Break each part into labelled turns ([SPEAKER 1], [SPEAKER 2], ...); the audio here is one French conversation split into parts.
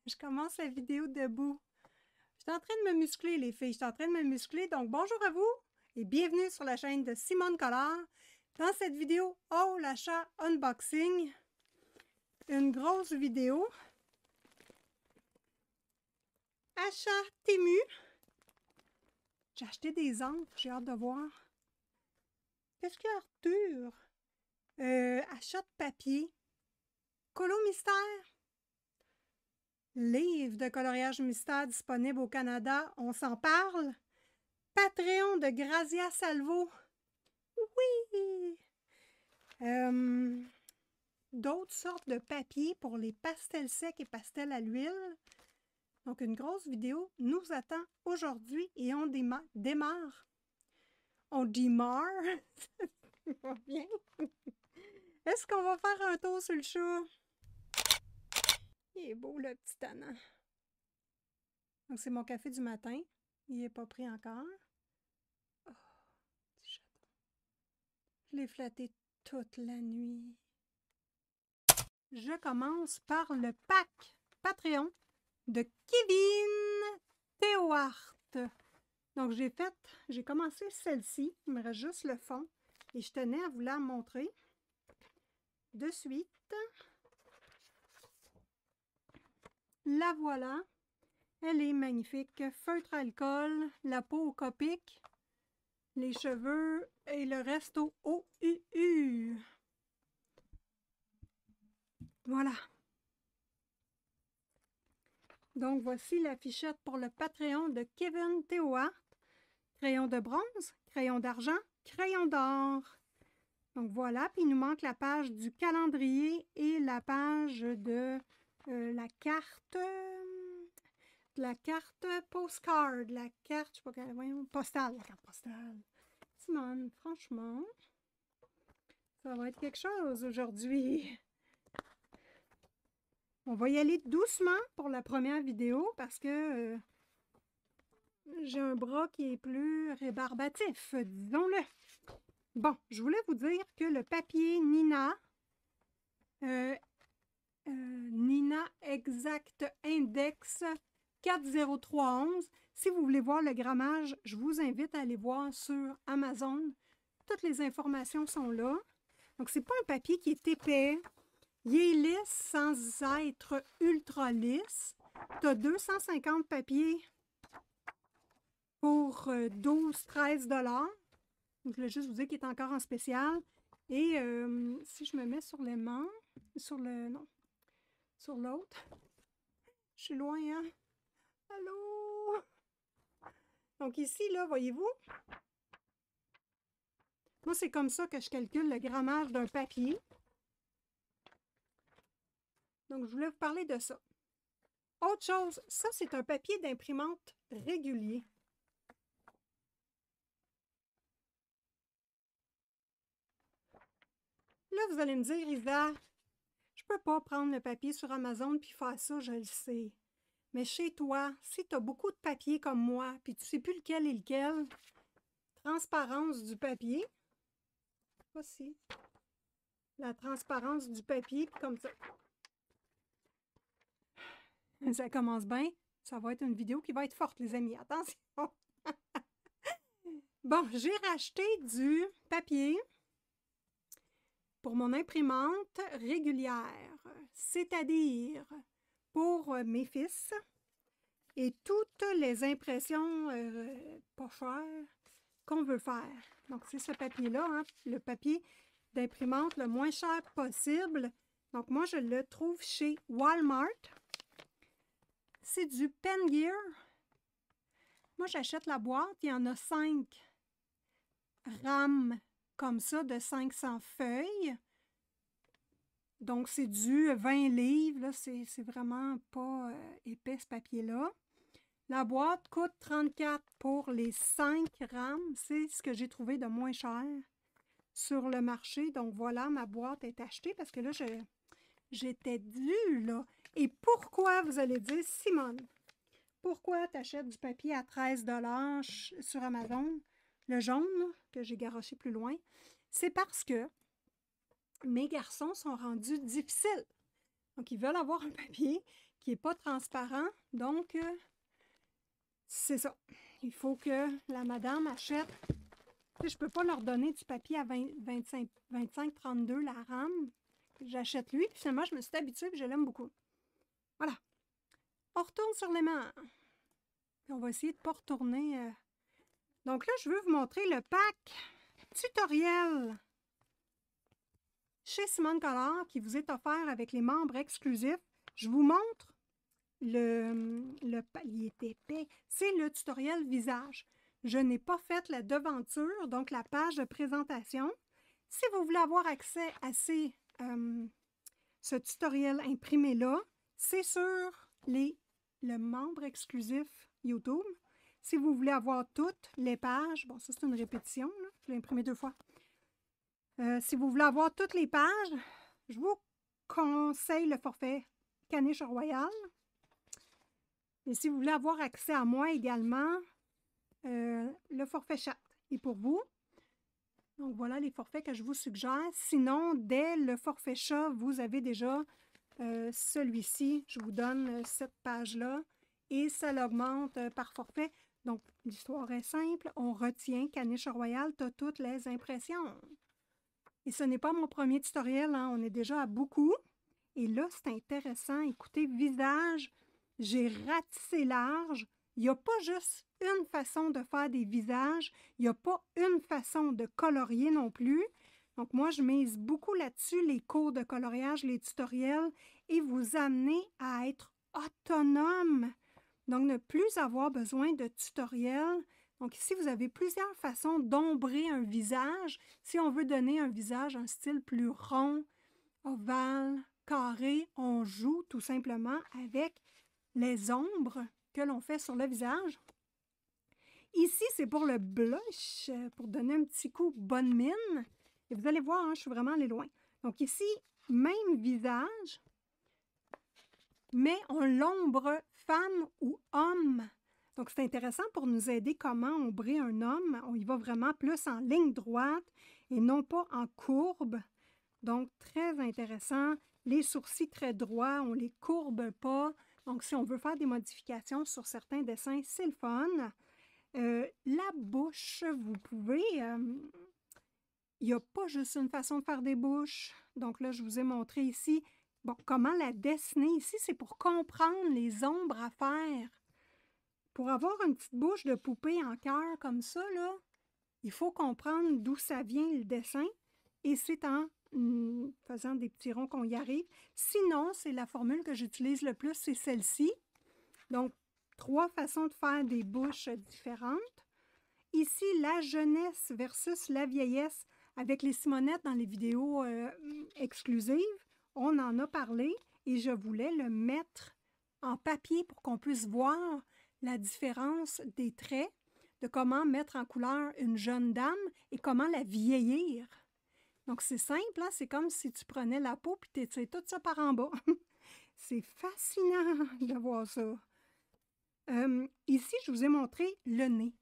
[SPEAKER 1] Je commence la vidéo debout. Je suis en train de me muscler, les filles. Je suis en train de me muscler. Donc, bonjour à vous et bienvenue sur la chaîne de Simone Collard. Dans cette vidéo, l'achat unboxing. Une grosse vidéo. Achat Temu. J'ai acheté des encres. J'ai hâte de voir. Qu'est-ce qu'il y a, Arthur? Achat de papier. Colo Mystère. Livre de coloriage mystère disponible au Canada. On s'en parle. Patreon de Grazia Salvo. Oui! D'autres sortes de papier pour les pastels secs et pastels à l'huile. Donc, une grosse vidéo nous attend aujourd'hui et on démarre. On démarre. Ça va bien. Est-ce qu'on va faire un tour sur le chat? Il est beau, le petit tannant. Donc, c'est mon café du matin. Il n'est pas pris encore. Oh, petit chaton. Je l'ai flatté toute la nuit. Je commence par le pack Patreon de Kevin Théohart. Donc, j'ai commencé celle-ci. Il me reste juste le fond. Et je tenais à vous la montrer de suite. La voilà. Elle est magnifique. Feutre alcool, la peau au Copic, les cheveux et le reste au OUU. Voilà. Donc, voici la fichette pour le Patreon de Kevin Théohart. Crayon de bronze, crayon d'argent, crayon d'or. Donc, voilà. Puis, il nous manque la page du calendrier et la page de la carte postcard, la carte, je sais pas quelle, voyons, postale, la carte postale. Simone, franchement, ça va être quelque chose aujourd'hui. On va y aller doucement pour la première vidéo parce que j'ai un bras qui est plus rébarbatif, disons-le. Bon, je voulais vous dire que le papier Nina, Nina Exact Index 40311. Si vous voulez voir le grammage, je vous invite à aller voir sur Amazon. Toutes les informations sont là. Donc, c'est pas un papier qui est épais. Il est lisse sans être ultra lisse. Tu as 250 papiers pour 12-13 $. Donc, je voulais juste vous dire qu'il est encore en spécial. Et si je me mets sur l'aimant, sur l'autre, je suis loin, hein? Allô? Donc ici, là, voyez-vous? Moi, c'est comme ça que je calcule le grammage d'un papier. Donc, je voulais vous parler de ça. Autre chose, ça, c'est un papier d'imprimante régulier. Là, vous allez me dire, Isa, je peux pas prendre le papier sur Amazon puis faire ça, je le sais. Mais chez toi, si tu as beaucoup de papier comme moi, puis tu sais plus lequel est lequel, transparence du papier, voici, la transparence du papier, comme ça. Ça commence bien. Ça va être une vidéo qui va être forte, les amis. Attention! Bon, j'ai racheté du papier pour mon imprimante régulière, c'est-à-dire pour mes fils et toutes les impressions pas chères qu'on veut faire. Donc, c'est ce papier-là, hein, le papier d'imprimante le moins cher possible. Donc, moi, je le trouve chez Walmart. C'est du Pen Gear. Moi, j'achète la boîte. Il y en a 5 rames comme ça de 500 feuilles. Donc, c'est du 20 livres. C'est vraiment pas épais, ce papier-là. La boîte coûte 34 pour les 5 rames. C'est ce que j'ai trouvé de moins cher sur le marché. Donc, voilà, ma boîte est achetée parce que là, j'étais due, là. Et pourquoi, vous allez dire, Simone, pourquoi tu achètes du papier à 13 $ sur Amazon, le jaune, là, que j'ai garoché plus loin? C'est parce que mes garçons sont rendus difficiles. Donc, ils veulent avoir un papier qui n'est pas transparent. Donc, c'est ça. Il faut que la madame achète. Tu sais, je ne peux pas leur donner du papier à 25-32 la rame. J'achète lui, puis finalement, je me suis habituée, et je l'aime beaucoup. Voilà. On retourne sur l'aimant. Puis on va essayer de ne pas retourner. Donc là, je veux vous montrer le pack tutoriel chez Simone Color qui vous est offert avec les membres exclusifs. Je vous montre il est épais. C'est le tutoriel visage. Je n'ai pas fait la devanture, donc la page de présentation. Si vous voulez avoir accès à ce tutoriel imprimé-là, c'est sur le membre exclusif YouTube. Si vous voulez avoir toutes les pages, bon, ça c'est une répétition, là, je l'ai imprimé 2 fois. Si vous voulez avoir toutes les pages, je vous conseille le forfait Caniche Royal. Et si vous voulez avoir accès à moi également, le forfait chat est pour vous. Donc voilà les forfaits que je vous suggère. Sinon, dès le forfait chat, vous avez déjà celui-ci. Je vous donne cette page-là et ça l'augmente par forfait. Donc, l'histoire est simple. On retient Caniche Royal, tu as toutes les impressions. Et ce n'est pas mon premier tutoriel, hein, on est déjà à beaucoup. Et là, c'est intéressant. Écoutez, visage, j'ai ratissé large. Il n'y a pas juste une façon de faire des visages. Il n'y a pas une façon de colorier non plus. Donc, moi, je mise beaucoup là-dessus, les cours de coloriage, les tutoriels, et vous amener à être autonome. Donc, ne plus avoir besoin de tutoriels. Donc ici, vous avez plusieurs façons d'ombrer un visage. Si on veut donner un visage, un style plus rond, ovale, carré, on joue tout simplement avec les ombres que l'on fait sur le visage. Ici, c'est pour le blush, pour donner un petit coup bonne mine. Et vous allez voir, hein, je suis vraiment allée loin. Donc ici, même visage, mais on l'ombre femme ou homme. Donc, c'est intéressant pour nous aider comment ombrer un homme. On y va vraiment plus en ligne droite et non pas en courbe. Donc, très intéressant. Les sourcils très droits, on ne les courbe pas. Donc, si on veut faire des modifications sur certains dessins, c'est le fun. La bouche, vous pouvez... il n'y a pas juste une façon de faire des bouches. Donc là, je vous ai montré ici comment la dessiner. Ici, c'est pour comprendre les ombres à faire. Pour avoir une petite bouche de poupée en cœur comme ça, là, il faut comprendre d'où ça vient le dessin et c'est en faisant des petits ronds qu'on y arrive. Sinon, c'est la formule que j'utilise le plus, c'est celle-ci. Donc, 3 façons de faire des bouches différentes. Ici, la jeunesse versus la vieillesse avec les Simonettes dans les vidéos exclusives. On en a parlé et je voulais le mettre en papier pour qu'on puisse voir la différence des traits, de comment mettre en couleur une jeune dame et comment la vieillir. Donc, c'est simple, hein? C'est comme si tu prenais la peau et tu étires tout ça par en bas. C'est fascinant de voir ça. Ici, je vous ai montré le nez.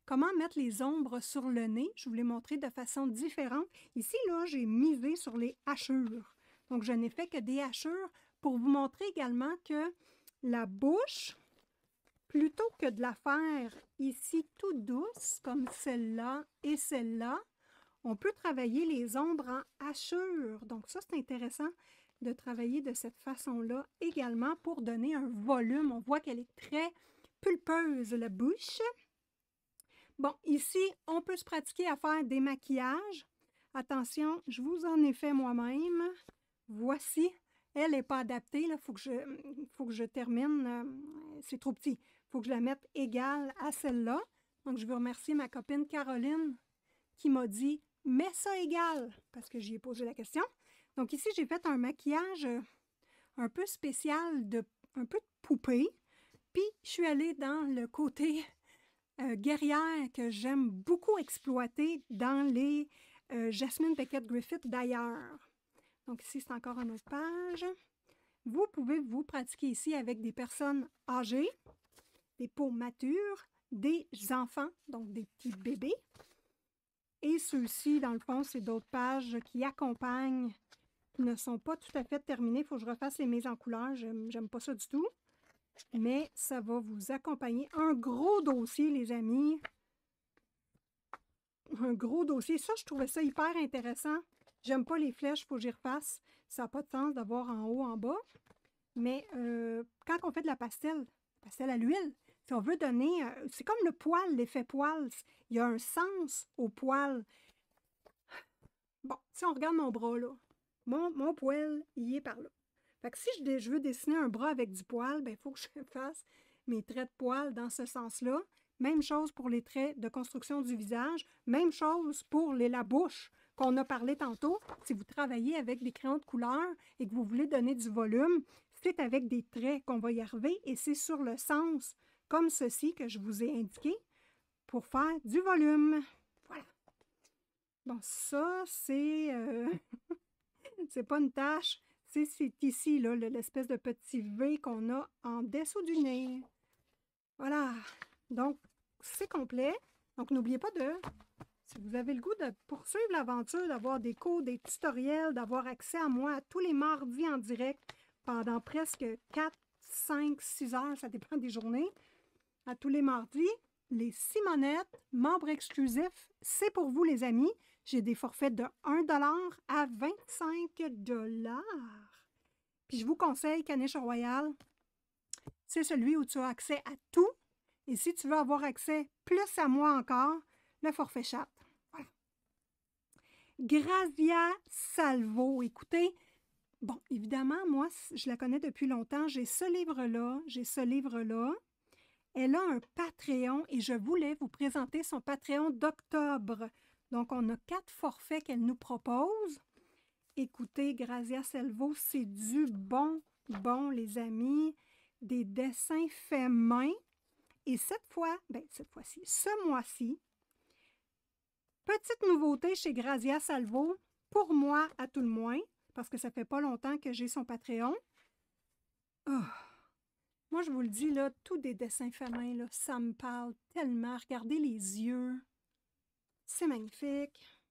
[SPEAKER 1] Comment mettre les ombres sur le nez? Je vous l'ai montré de façon différente. Ici, là, j'ai misé sur les hachures. Donc, je n'ai fait que des hachures pour vous montrer également que la bouche, plutôt que de la faire ici tout douce, comme celle-là et celle-là, on peut travailler les ombres en hachures. Donc ça, c'est intéressant de travailler de cette façon-là également pour donner un volume. On voit qu'elle est très pulpeuse, la bouche. Bon, ici, on peut se pratiquer à faire des maquillages. Attention, je vous en ai fait moi-même. Voici. Elle n'est pas adaptée. Il faut que je termine. C'est trop petit. Il faut que je la mette égale à celle-là. Donc, je veux remercier ma copine Caroline qui m'a dit « Mets ça égal » parce que j'y ai posé la question. Donc, ici, j'ai fait un maquillage un peu spécial, un peu de poupée. Puis, je suis allée dans le côté guerrière que j'aime beaucoup exploiter dans les Jasmine Beckett Griffith d'ailleurs. Donc ici, c'est encore une autre page. Vous pouvez vous pratiquer ici avec des personnes âgées, des peaux matures, des enfants, donc des petits bébés. Et ceux-ci, dans le fond, c'est d'autres pages qui accompagnent ne sont pas tout à fait terminées. Il faut que je refasse les mises en couleur. J'aime pas ça du tout. Mais ça va vous accompagner. Un gros dossier, les amis. Un gros dossier. Ça, je trouvais ça hyper intéressant. J'aime pas les flèches, il faut que j'y refasse. Ça n'a pas de sens d'avoir en haut, en bas. Mais quand on fait de la pastel à l'huile, si on veut donner... c'est comme le poil, l'effet poil. Il y a un sens au poil. Bon, si on regarde mon bras, là, mon poil, il est par là. Fait que si je veux dessiner un bras avec du poil, il faut que je fasse mes traits de poil dans ce sens-là. Même chose pour les traits de construction du visage. Même chose pour la bouche qu'on a parlé tantôt. Si vous travaillez avec des crayons de couleur et que vous voulez donner du volume, c'est avec des traits qu'on va y arriver et c'est sur le sens, comme ceci que je vous ai indiqué, pour faire du volume. Voilà. Bon, ça, c'est... c'est pas une tache. C'est ici, là, l'espèce de petit V qu'on a en dessous du nez. Voilà. Donc, c'est complet. Donc, n'oubliez pas si vous avez le goût de poursuivre l'aventure, d'avoir des cours, des tutoriels, d'avoir accès à moi tous les mardis en direct pendant presque 4, 5, 6 heures, ça dépend des journées, à tous les mardis, les Simonettes, membres exclusifs, c'est pour vous, les amis. J'ai des forfaits de 1 $ à 25 $. Puis je vous conseille Caniche Royale. C'est celui où tu as accès à tout. Et si tu veux avoir accès plus à moi encore, le forfait chat. Voilà. Grazia Salvo. Écoutez, bon, évidemment, moi, je la connais depuis longtemps. J'ai ce livre-là. Elle a un Patreon et je voulais vous présenter son Patreon d'octobre. Donc, on a 4 forfaits qu'elle nous propose. Écoutez, Grazia Salvo, c'est du bon, les amis. Des dessins faits main. Et cette fois-ci, ce mois-ci, petite nouveauté chez Grazia Salvo, pour moi à tout le moins, parce que ça fait pas longtemps que j'ai son Patreon. Oh, moi, je vous le dis, là, tous des dessins faits main, là, ça me parle tellement. Regardez les yeux. C'est magnifique.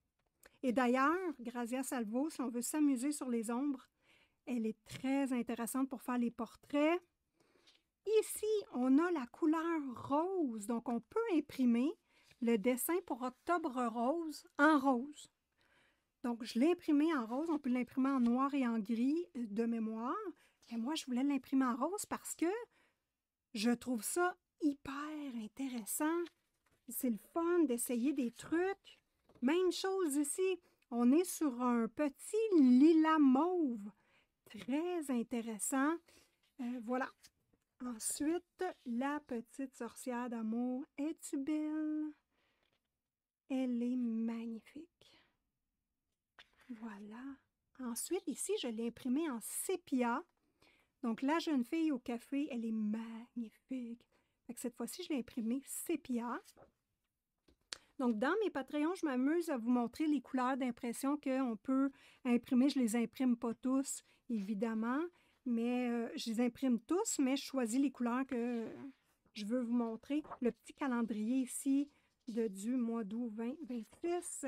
[SPEAKER 1] Et d'ailleurs, Grazia Salvo, si on veut s'amuser sur les ombres, elle est très intéressante pour faire les portraits. Ici, on a la couleur rose, donc on peut imprimer le dessin pour Octobre Rose en rose. Donc, je l'ai imprimé en rose, on peut l'imprimer en noir et en gris de mémoire. Et moi, je voulais l'imprimer en rose parce que je trouve ça hyper intéressant. C'est le fun d'essayer des trucs. Même chose ici, on est sur un petit lilas mauve. Très intéressant. Voilà. Ensuite, la petite sorcière d'amour. Es-tu belle? Elle est magnifique. Voilà. Ensuite, ici, je l'ai imprimée en sépia. Donc, la jeune fille au café, elle est magnifique. Fait que cette fois-ci, je l'ai imprimée sépia. Donc, dans mes Patreons, je m'amuse à vous montrer les couleurs d'impression qu'on peut imprimer. Je ne les imprime pas tous, évidemment, mais je les imprime tous, mais je choisis les couleurs que je veux vous montrer. Le petit calendrier ici du mois d'août 2026.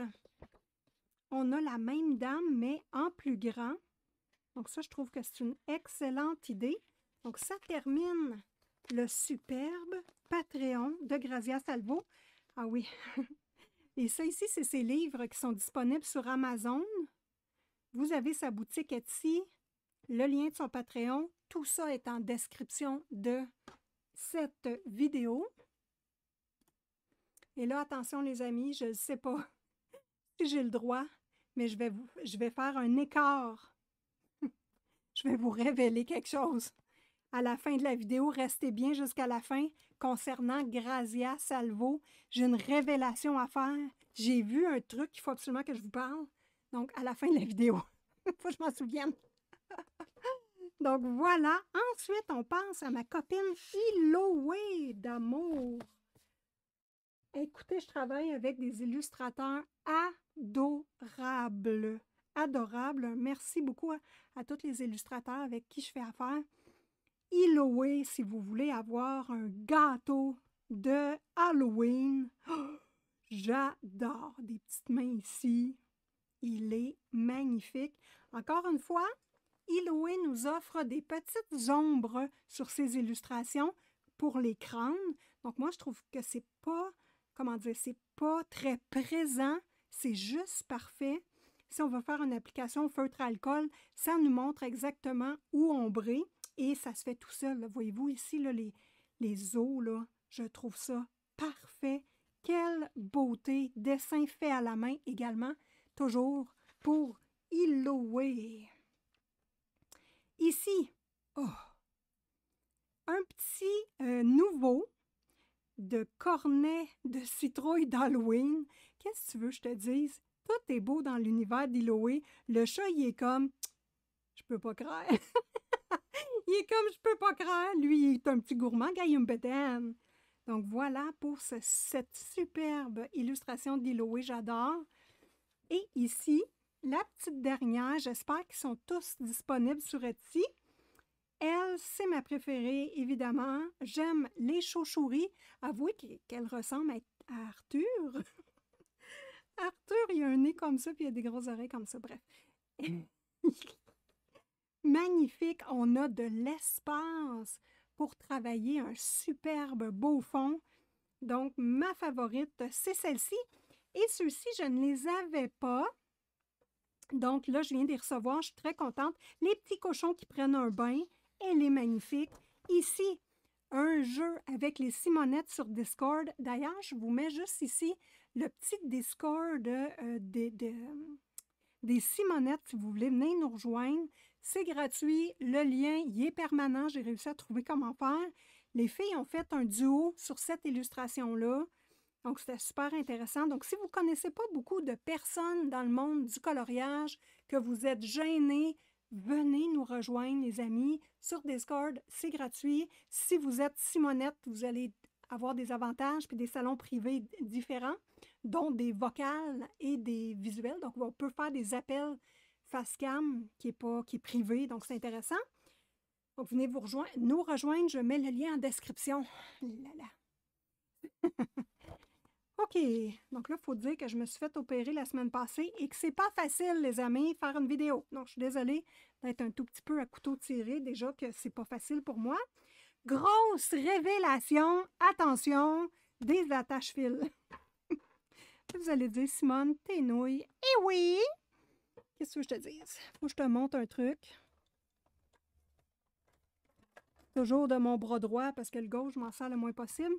[SPEAKER 1] On a la même dame, mais en plus grand. Donc ça, je trouve que c'est une excellente idée. Donc, ça termine le superbe Patreon de Grazia Salvo. Ah oui! Et ça ici, c'est ses livres qui sont disponibles sur Amazon. Vous avez sa boutique Etsy, le lien de son Patreon. Tout ça est en description de cette vidéo. Et là, attention les amis, je ne sais pas si j'ai le droit, mais je vais faire un écart. Je vais vous révéler quelque chose. À la fin de la vidéo, restez bien jusqu'à la fin. Concernant Grazia Salvo, j'ai une révélation à faire. J'ai vu un truc qu'il faut absolument que je vous parle. Donc, à la fin de la vidéo. Il faut que je m'en souvienne. Donc, voilà. Ensuite, on passe à ma copine Iloé d'amour. Écoutez, je travaille avec des illustrateurs adorables. Adorables. Merci beaucoup à tous les illustrateurs avec qui je fais affaire. Iloé, si vous voulez avoir un gâteau de Halloween. Oh, j'adore des petites mains ici. il est magnifique. Encore une fois, Iloé nous offre des petites ombres sur ses illustrations pour les crânes. Donc moi, je trouve que c'est pas, comment dire, c'est pas très présent, c'est juste parfait. Si on veut faire une application feutre alcool, ça nous montre exactement où ombrer et ça se fait tout seul. Voyez-vous ici, là, les os, là, je trouve ça parfait. Quelle beauté! Dessin fait à la main également, toujours pour Iloé. Ici, oh, un petit nouveau de cornet de citrouille d'Halloween. Qu'est-ce que tu veux que je te dise? Tout est beau dans l'univers d'Iloé. Le chat, il est comme, je peux pas croire. Il est comme, je peux pas croire. Lui, il est un petit gourmand, Guillaume Bédane. Donc voilà pour cette superbe illustration d'Iloé, j'adore. Et ici, la petite dernière, j'espère qu'ils sont tous disponibles sur Etsy. Elle, c'est ma préférée, évidemment. J'aime les chauves-souris. Avouez qu'elle ressemble à Arthur. Arthur, il a un nez comme ça, puis il a des grosses oreilles comme ça. Bref. Magnifique. On a de l'espace pour travailler un superbe beau fond. Donc, ma favorite, c'est celle-ci. Et ceux-ci, je ne les avais pas. Donc là, je viens de les recevoir. Je suis très contente. Les petits cochons qui prennent un bain. Elle est magnifique. Ici, un jeu avec les Simonettes sur Discord. D'ailleurs, je vous mets juste ici le petit Discord des Simonettes. Si vous voulez venir nous rejoindre, c'est gratuit. Le lien, il est permanent. J'ai réussi à trouver comment faire. Les filles ont fait un duo sur cette illustration-là. Donc, c'était super intéressant. Donc, si vous ne connaissez pas beaucoup de personnes dans le monde du coloriage, que vous êtes gênés, venez nous rejoindre, les amis, sur Discord. C'est gratuit. Si vous êtes Simonette, vous allez avoir des avantages puis des salons privés différents, dont des vocales et des visuels. Donc, on peut faire des appels face cam qui est privé. Donc, c'est intéressant. Donc, venez nous rejoindre. Je mets le lien en description. Là, là. OK. Donc là, il faut dire que je me suis fait opérer la semaine passée et que c'est pas facile, les amis, faire une vidéo. Donc, je suis désolée d'être un tout petit peu à couteau tiré. Déjà que c'est pas facile pour moi. Grosse révélation. Attention, des attaches-fils. Vous allez dire, Simone, t'es nouille. Eh oui! Qu'est-ce que je te dise? Faut que je te montre un truc. Toujours de mon bras droit parce que le gauche, je m'en sers le moins possible.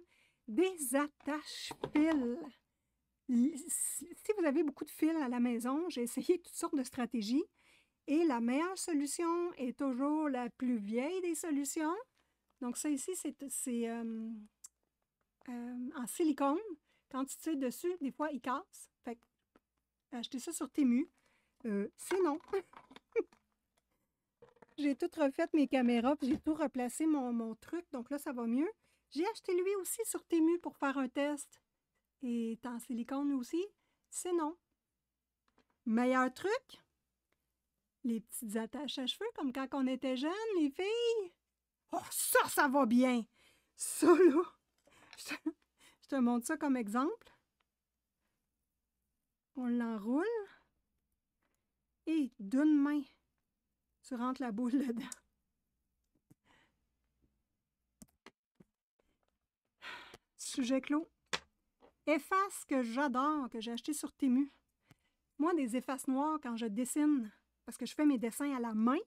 [SPEAKER 1] Des attaches-fils. Si vous avez beaucoup de fils à la maison, j'ai essayé toutes sortes de stratégies et la meilleure solution est toujours la plus vieille des solutions. Donc ça ici, c'est en silicone. Quand tu tires dessus, des fois, il casse. Fait que acheter ça sur Temu. C'est non. J'ai tout refait mes caméras, puis j'ai tout replacé mon truc. Donc là, ça va mieux. J'ai acheté lui aussi sur Temu pour faire un test. Et en silicone aussi, c'est non. Meilleur truc, les petites attaches à cheveux, comme quand on était jeunes, les filles. Oh, ça va bien! Ça, là, je te montre ça comme exemple. On l'enroule. Et d'une main, tu rentres la boule dedans. Sujet clos. Efface que j'adore, que j'ai acheté sur Temu. Moi, des effaces noires quand je dessine, parce que je fais mes dessins à la main,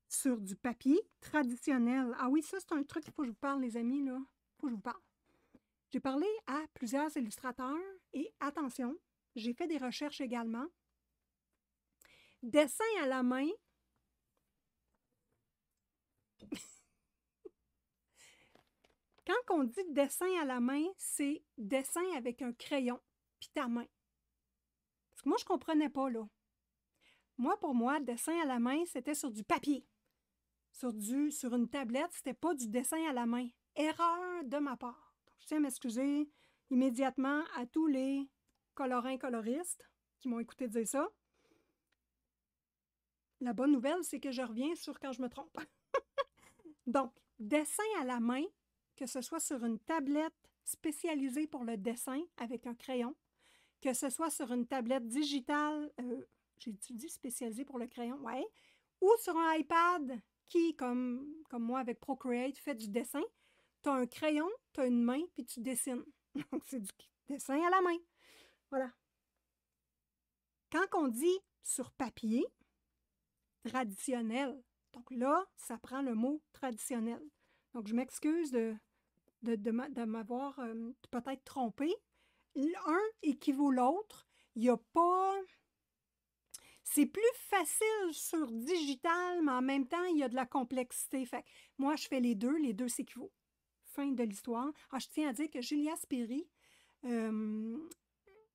[SPEAKER 1] sur du papier traditionnel. Ah oui, ça, c'est un truc qu'il faut que je vous parle, les amis, là. Il faut que je vous parle. J'ai parlé à plusieurs illustrateurs et attention, j'ai fait des recherches également. Dessin à la main. Quand on dit dessin à la main, c'est dessin avec un crayon puis ta main. Parce que moi, je ne comprenais pas, là. Moi, pour moi, dessin à la main, c'était sur du papier. Sur une tablette, c'était pas du dessin à la main. Erreur de ma part. Donc, je tiens à m'excuser immédiatement à tous les colorins-coloristes qui m'ont écouté dire ça. La bonne nouvelle, c'est que je reviens sur quand je me trompe. Donc, dessin à la main, que ce soit sur une tablette spécialisée pour le dessin avec un crayon, que ce soit sur une tablette digitale, j'ai dit spécialisée pour le crayon, ouais, ou sur un iPad qui, comme moi avec Procreate, fait du dessin. Tu as un crayon, tu as une main, puis tu dessines. Donc, c'est du dessin à la main. Voilà. Quand on dit sur papier, traditionnel, donc là, ça prend le mot traditionnel. Donc, je m'excuse de m'avoir peut-être trompée. L'un équivaut l'autre. Il n'y a pas... C'est plus facile sur digital, mais en même temps, il y a de la complexité. Fait que moi, je fais les deux s'équivaut. Fin de l'histoire. Ah, je tiens à dire que Julia Spiri,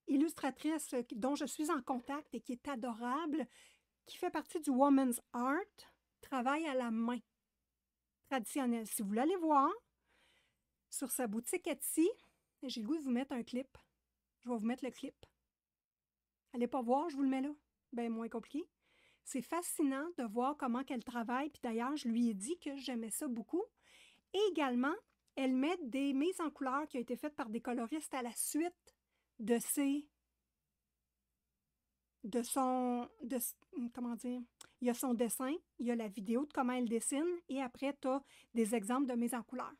[SPEAKER 1] illustratrice dont je suis en contact et qui est adorable, qui fait partie du Woman's Art, travaille à la main traditionnelle. Si vous voulez aller voir sur sa boutique Etsy, j'ai le goût de vous mettre un clip. Je vais vous mettre le clip. Allez pas voir, je vous le mets là. Bien moins compliqué. C'est fascinant de voir comment elle travaille. Puis d'ailleurs, je lui ai dit que j'aimais ça beaucoup. Et également, elle met des mises en couleur qui ont été faites par des coloristes à la suite de comment dire, il y a son dessin, il y a la vidéo de comment elle dessine, et après, tu as des exemples de mise en couleur.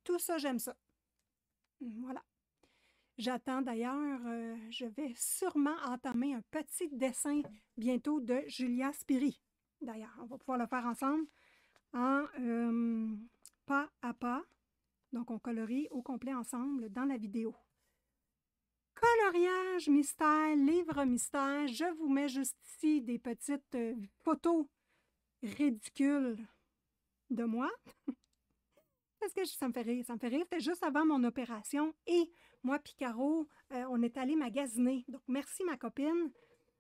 [SPEAKER 1] Tout ça, j'aime ça. Voilà. J'attends d'ailleurs, je vais sûrement entamer un petit dessin bientôt de Julia Spiri. D'ailleurs, on va pouvoir le faire ensemble en pas à pas. Donc, on colorie au complet ensemble dans la vidéo. Coloriage mystère, livre mystère. Je vous mets juste ici des petites photos ridicules de moi. Parce que ça me fait rire. Ça me fait rire. C'était juste avant mon opération. Et moi et Caro, on est allés magasiner. Donc, merci ma copine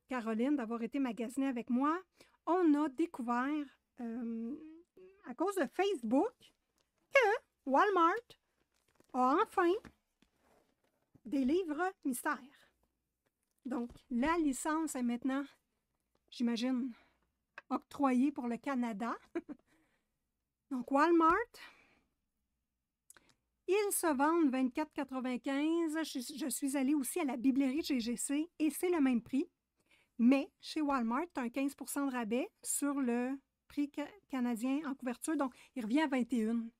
[SPEAKER 1] Caroline d'avoir été magasiner avec moi. On a découvert, à cause de Facebook, que Walmart a enfin des livres mystères. Donc, la licence est maintenant, j'imagine, octroyée pour le Canada. Donc, Walmart, ils se vendent 24,95 $. Je suis allée aussi à la bibliothèque GGC et c'est le même prix. Mais chez Walmart, tu as un 15 % de rabais sur le prix canadien en couverture. Donc, il revient à 21 $.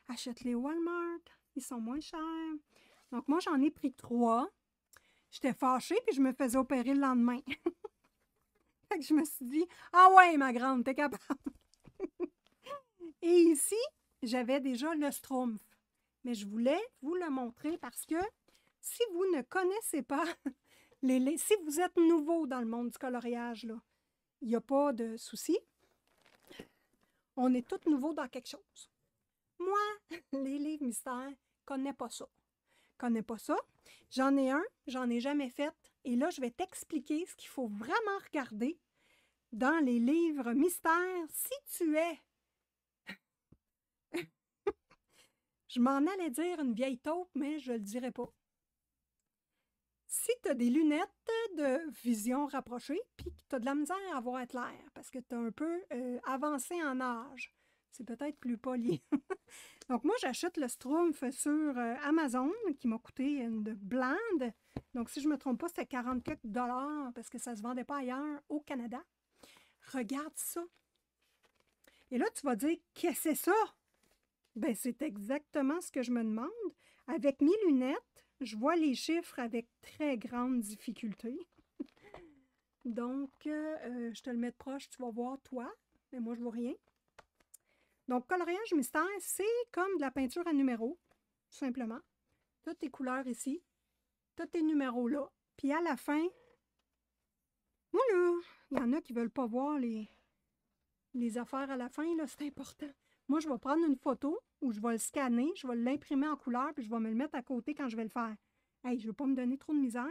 [SPEAKER 1] Achète-les Walmart, ils sont moins chers. Donc, moi, j'en ai pris 3. J'étais fâchée, puis je me faisais opérer le lendemain. Fait que je me suis dit, ah ouais, ma grande, t'es capable. Et ici, j'avais déjà le Schtroumpf. Mais je voulais vous le montrer parce que si vous ne connaissez pas, si vous êtes nouveau dans le monde du coloriage, là, il n'y a pas de souci. On est tous nouveaux dans quelque chose. Moi, les livres mystères, je ne connais pas ça. J'en ai un, j'en ai jamais fait. Et là, je vais t'expliquer ce qu'il faut vraiment regarder dans les livres mystères si tu es... Je m'en allais dire une vieille taupe, mais je ne le dirai pas. Si tu as des lunettes de vision rapprochée, puis que tu as de la misère à voir clair, parce que tu es un peu avancé en âge, c'est peut-être plus poli. Donc, moi, j'achète le Schtroumpf sur Amazon, qui m'a coûté une blinde. Donc, si je ne me trompe pas, c'était 40 quelques $, parce que ça ne se vendait pas ailleurs au Canada. Regarde ça. Et là, tu vas dire, qu'est-ce que c'est ça? Bien, c'est exactement ce que je me demande. Avec mes lunettes, je vois les chiffres avec très grande difficulté. Donc, je te le mets de proche, tu vas voir toi, mais moi, je ne vois rien. Donc, coloriage mystère, c'est comme de la peinture à numéros, tout simplement. Toutes tes couleurs ici, tous tes numéros là. Puis à la fin, moi là, il y en a qui ne veulent pas voir les affaires à la fin, là, c'est important. Moi, je vais prendre une photo ou je vais le scanner, je vais l'imprimer en couleur, puis je vais me le mettre à côté quand je vais le faire. Hey, je ne veux pas me donner trop de misère,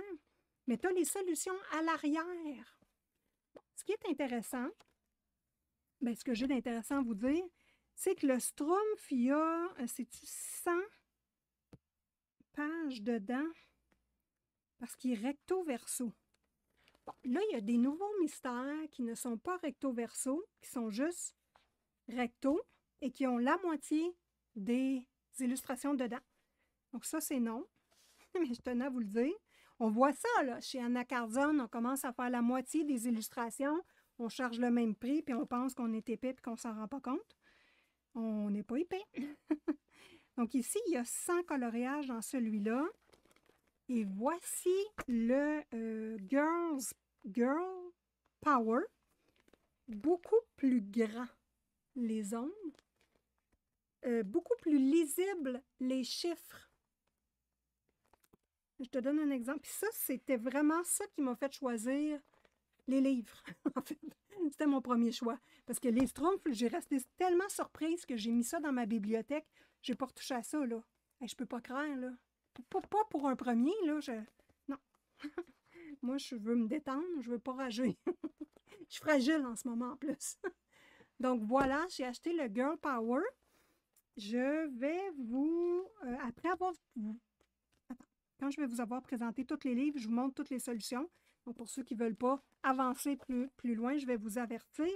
[SPEAKER 1] mais tu as les solutions à l'arrière. Bon, ce qui est intéressant, bien, ce que j'ai d'intéressant à vous dire, c'est que le Schtroumpf, il y a, c'est-tu 100 pages dedans? Parce qu'il est recto-verso. Bon, là, il y a des nouveaux mystères qui ne sont pas recto-verso, qui sont juste recto et qui ont la moitié des illustrations dedans. Donc ça, c'est non. Mais je tenais à vous le dire. On voit ça, là, chez Anna Carzone, on commence à faire la moitié des illustrations, on charge le même prix, puis on pense qu'on est épais et qu'on ne s'en rend pas compte. On n'est pas épais. Donc ici, il y a 100 coloriages dans celui-là. Et voici le Girl Power, beaucoup plus grand les ombres, beaucoup plus lisible les chiffres. Je te donne un exemple. Puis ça, c'était vraiment ça qui m'a fait choisir les livres. En fait, c'était mon premier choix. Parce que les Schtroumpfs, j'ai resté tellement surprise que j'ai mis ça dans ma bibliothèque. J'ai pas retouché à ça, là. Hey, je peux pas craindre, là. Pas pour un premier, là. Non. Moi, je veux me détendre, je veux pas rager. Je suis fragile en ce moment, en plus. Donc, voilà, j'ai acheté le Girl Power. Je vais vous... après avoir... Attends, quand je vais vous avoir présenté tous les livres, je vous montre toutes les solutions. Donc, pour ceux qui ne veulent pas avancer plus loin, je vais vous avertir.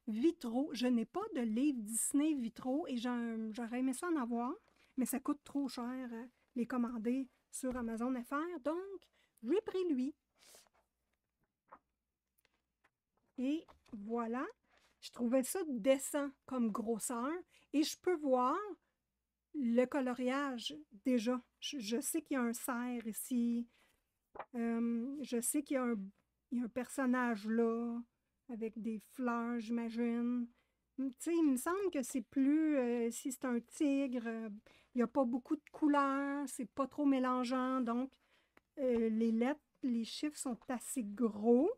[SPEAKER 1] Vitro, je n'ai pas de livre Disney Vitro et j'aurais aimé ça en avoir, mais ça coûte trop cher les commander sur Amazon FR. Donc, j'ai pris lui. Et voilà, je trouvais ça décent comme grosseur et je peux voir le coloriage déjà. Je sais qu'il y a un cerf ici. Je sais qu'il y a un personnage là, avec des fleurs, j'imagine. Tu sais, il me semble que c'est plus, si c'est un tigre, il n'y a pas beaucoup de couleurs, c'est pas trop mélangeant, donc les lettres, les chiffres sont assez gros.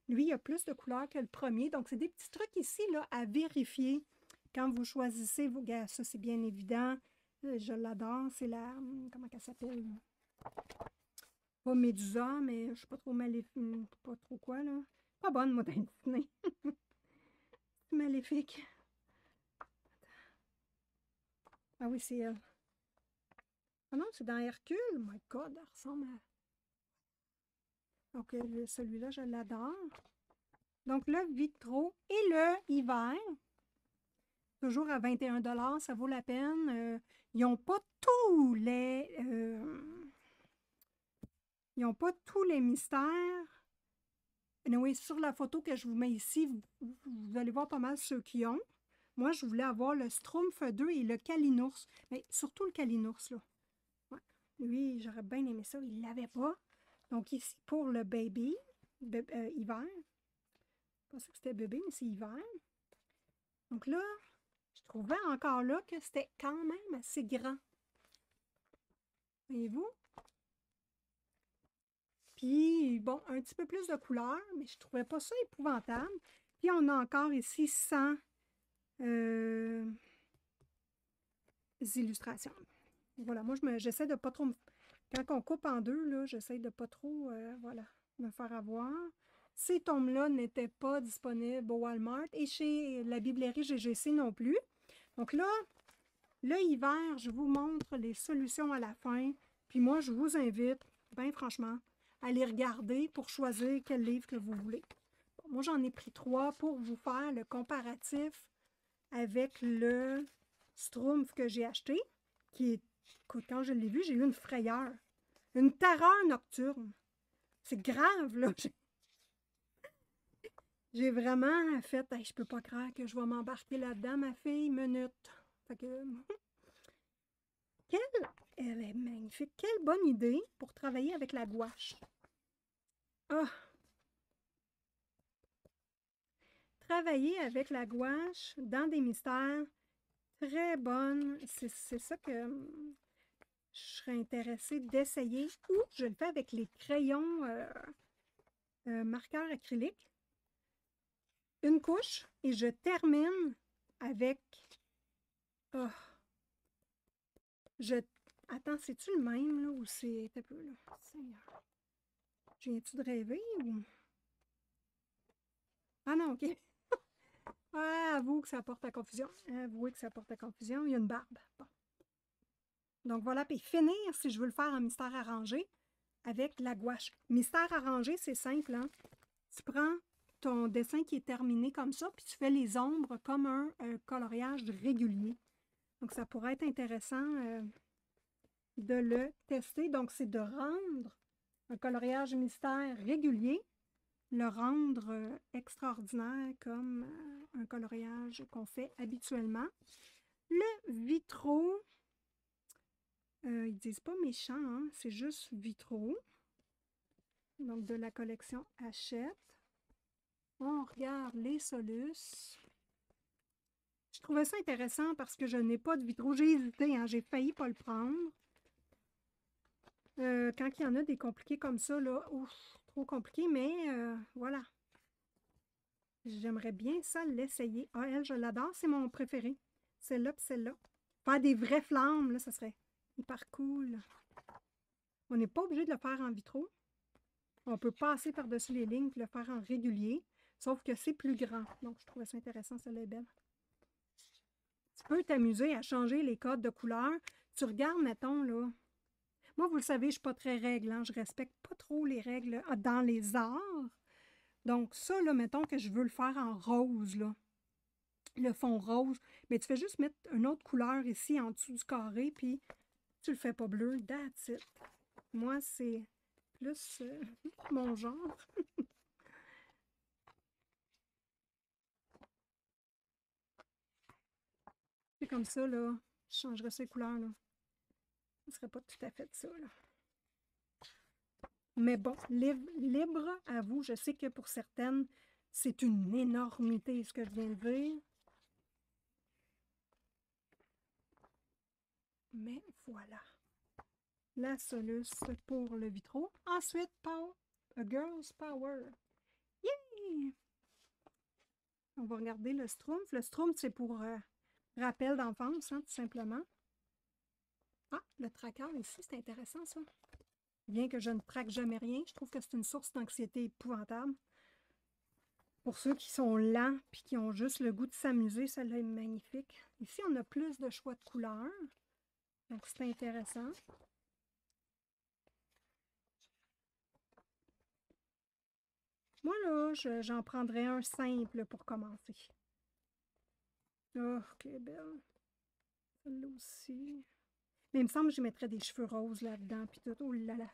[SPEAKER 1] Lui, il y a plus de couleurs que le premier, donc c'est des petits trucs ici là, à vérifier quand vous choisissez vos gars. Ça, c'est bien évident. Je l'adore, c'est la... Comment elle s'appelle? Pas Médusa, mais je ne sais pas trop maléfique. Pas trop quoi, là. Pas bonne, moi, dans Disney. Maléfique. Ah oui, c'est elle. Ah non, c'est dans Hercule. My God, elle ressemble à... Donc, celui-là, je l'adore. Donc, le Vitro et le hiver. Toujours à 21 $, ça vaut la peine. Ils n'ont pas tous les... ils n'ont pas tous les mystères. Oui, sur la photo que je vous mets ici, vous allez voir pas mal ceux qui ont. Moi, je voulais avoir le Schtroumpf 2 et le Kalinours. Mais surtout le Kalinours, là. Ouais. Lui, j'aurais bien aimé ça. Il ne l'avait pas. Donc, ici, pour le baby, hiver. Je pensais que c'était bébé, mais c'est hiver. Donc là, je trouvais encore là que c'était quand même assez grand. Voyez-vous? Puis, bon, un petit peu plus de couleur, mais je ne trouvais pas ça épouvantable. Puis, on a encore ici 100 illustrations. Voilà, moi, j'essaie de pas trop... Quand on coupe en deux, là, j'essaie de pas trop, voilà, me faire avoir. Ces tomes-là n'étaient pas disponibles au Walmart et chez la bibliothèque GGC non plus. Donc là, le hiver, je vous montre les solutions à la fin. Puis moi, je vous invite, bien franchement, à les regarder pour choisir quel livre que vous voulez. Bon, moi, j'en ai pris 3 pour vous faire le comparatif avec le Schtroumpf que j'ai acheté, qui est, écoute, quand je l'ai vu, j'ai eu une frayeur, une terreur nocturne. C'est grave, là. J'ai vraiment fait, hey, je peux pas croire que je vais m'embarquer là-dedans, ma fille, minute. Fait que, elle est magnifique. Quelle bonne idée pour travailler avec la gouache. Ah! Travailler avec la gouache dans des mystères, très bonne. C'est ça que je serais intéressée d'essayer. Ou je le fais avec les crayons marqueurs acryliques. Une couche et je termine avec... Oh. Attends, c'est-tu le même, là, ou c'est un peu, là? Seigneur. Je viens-tu de rêver, ou... Ah non, OK. Ah, avoue que ça porte à confusion. Avouez que ça porte à confusion. Il y a une barbe. Bon. Donc voilà, puis finir, si je veux le faire en mystère arrangé, avec la gouache. Mystère arrangé, c'est simple, hein? Tu prends ton dessin qui est terminé comme ça, puis tu fais les ombres comme un coloriage régulier. Donc, ça pourrait être intéressant de le tester. Donc, c'est de rendre un coloriage mystère régulier, le rendre extraordinaire comme un coloriage qu'on fait habituellement. Le Vitro, ils disent pas méchant, hein, c'est juste Vitro. Donc, de la collection Hachette. On regarde les Solus. Je trouvais ça intéressant parce que je n'ai pas de Vitro. J'ai hésité, hein, j'ai failli pas le prendre. Quand il y en a des compliqués comme ça, là, ouf, trop compliqué, mais voilà. J'aimerais bien ça l'essayer. Ah, elle, je l'adore, c'est mon préféré. Celle-là puis celle-là. Faire des vraies flammes, là, ça serait hyper cool. On n'est pas obligé de le faire en Vitro. On peut passer par-dessus les lignes et le faire en régulier, sauf que c'est plus grand. Donc, je trouvais ça intéressant, celle-là est belle. Tu peux t'amuser à changer les codes de couleurs. Tu regardes, mettons, là. Moi, vous le savez, je ne suis pas très règle, hein. Je respecte pas trop les règles dans les arts. Donc, ça, là, mettons que je veux le faire en rose, là. Le fond rose. Mais tu fais juste mettre une autre couleur ici en dessous du carré, puis tu le fais pas bleu. That's it. Moi, c'est plus mon genre. C'est comme ça, là. Je changerais ces couleurs, là. Ce ne serait pas tout à fait ça, là. Mais bon, libre à vous. Je sais que pour certaines, c'est une énormité, ce que je viens de dire. Mais voilà. La Solus pour le Vitro. Ensuite, A Girl's Power. Yay! On va regarder le Schtroumpf. Le Schtroumpf, c'est pour rappel d'enfance, hein, tout simplement. Ah, le tracker ici, c'est intéressant, ça. Bien que je ne traque jamais rien, je trouve que c'est une source d'anxiété épouvantable. Pour ceux qui sont lents et qui ont juste le goût de s'amuser, celle-là est magnifique. Ici, on a plus de choix de couleurs. Donc, c'est intéressant. Moi, là, j'en prendrais un simple pour commencer. Oh, quelle belle. Celle-là aussi. Mais il me semble que je mettrais des cheveux roses là-dedans, puis tout. Oh là là.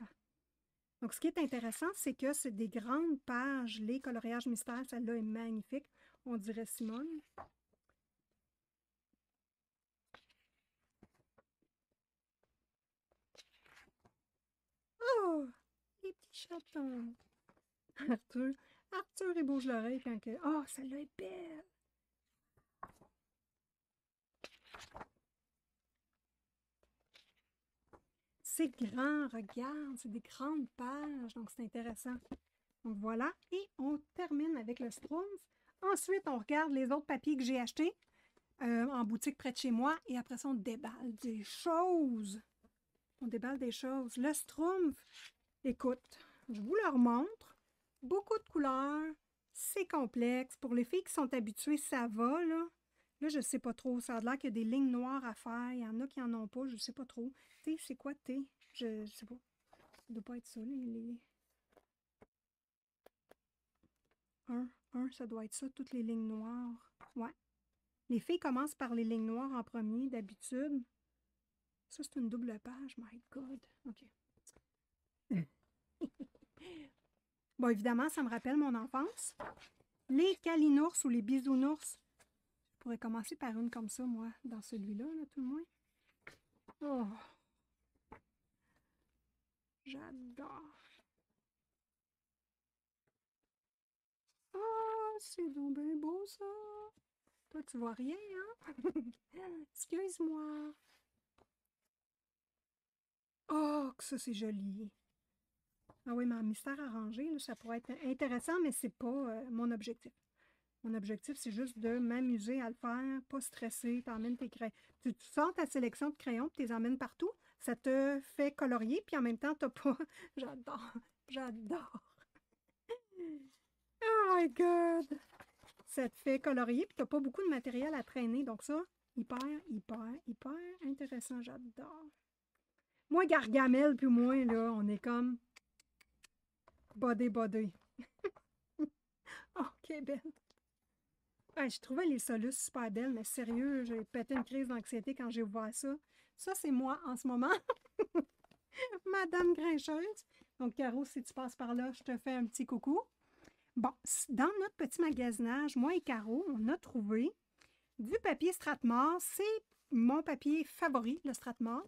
[SPEAKER 1] Donc, ce qui est intéressant, c'est que c'est des grandes pages. Les coloriages mystères, celle-là est magnifique. On dirait Simone. Oh! Les petits chatons. Arthur. Arthur, il bouge l'oreille quand que... Oh, celle-là est belle! C'est grand, regarde, c'est des grandes pages, donc c'est intéressant. Donc voilà, et on termine avec le Schtroumpf. Ensuite, on regarde les autres papiers que j'ai achetés en boutique près de chez moi, et après ça, on déballe des choses. On déballe des choses. Le Schtroumpf, écoute, je vous le remontre. Beaucoup de couleurs, c'est complexe. Pour les filles qui sont habituées, ça va, là. Là, je ne sais pas trop. Ça a l'air qu'il y a des lignes noires à faire. Il y en a qui n'en ont pas, je ne sais pas trop. T, c'est quoi T? Je ne sais pas. Ça ne doit pas être ça, les... 1, ça doit être ça, toutes les lignes noires. Ouais. Les filles commencent par les lignes noires en premier, d'habitude. Ça, c'est une double page. My God. OK. Bon, évidemment, ça me rappelle mon enfance. Les calinours ou les bisounours. Je pourrais commencer par une comme ça, moi, dans celui-là, là, tout le moins. Oh! J'adore! Oh, c'est donc bien beau, ça! Toi, tu vois rien, hein? Excuse-moi! Oh, que ça, c'est joli! Ah oui, mais en mystère arrangé, là, ça pourrait être intéressant, mais c'est pas mon objectif. Mon objectif, c'est juste de m'amuser à le faire, pas stresser, t'emmènes tes crayons. Tu sors ta sélection de crayons, tu les emmènes partout, ça te fait colorier, puis en même temps, t'as pas... J'adore, j'adore. Oh my God! Ça te fait colorier, puis t'as pas beaucoup de matériel à traîner, donc ça, hyper, hyper, hyper intéressant, j'adore. Moi, Gargamel, puis moi, là, on est comme... Body. Oh, quelle belle! Ouais, je trouvais les Solus super belles, mais sérieux, j'ai pété une crise d'anxiété quand j'ai ouvert ça. Ça, c'est moi en ce moment. Madame Grincheuse. Donc, Caro, si tu passes par là, je te fais un petit coucou. Bon, dans notre petit magasinage, moi et Caro, on a trouvé du papier Strathmore. C'est mon papier favori, le Strathmore.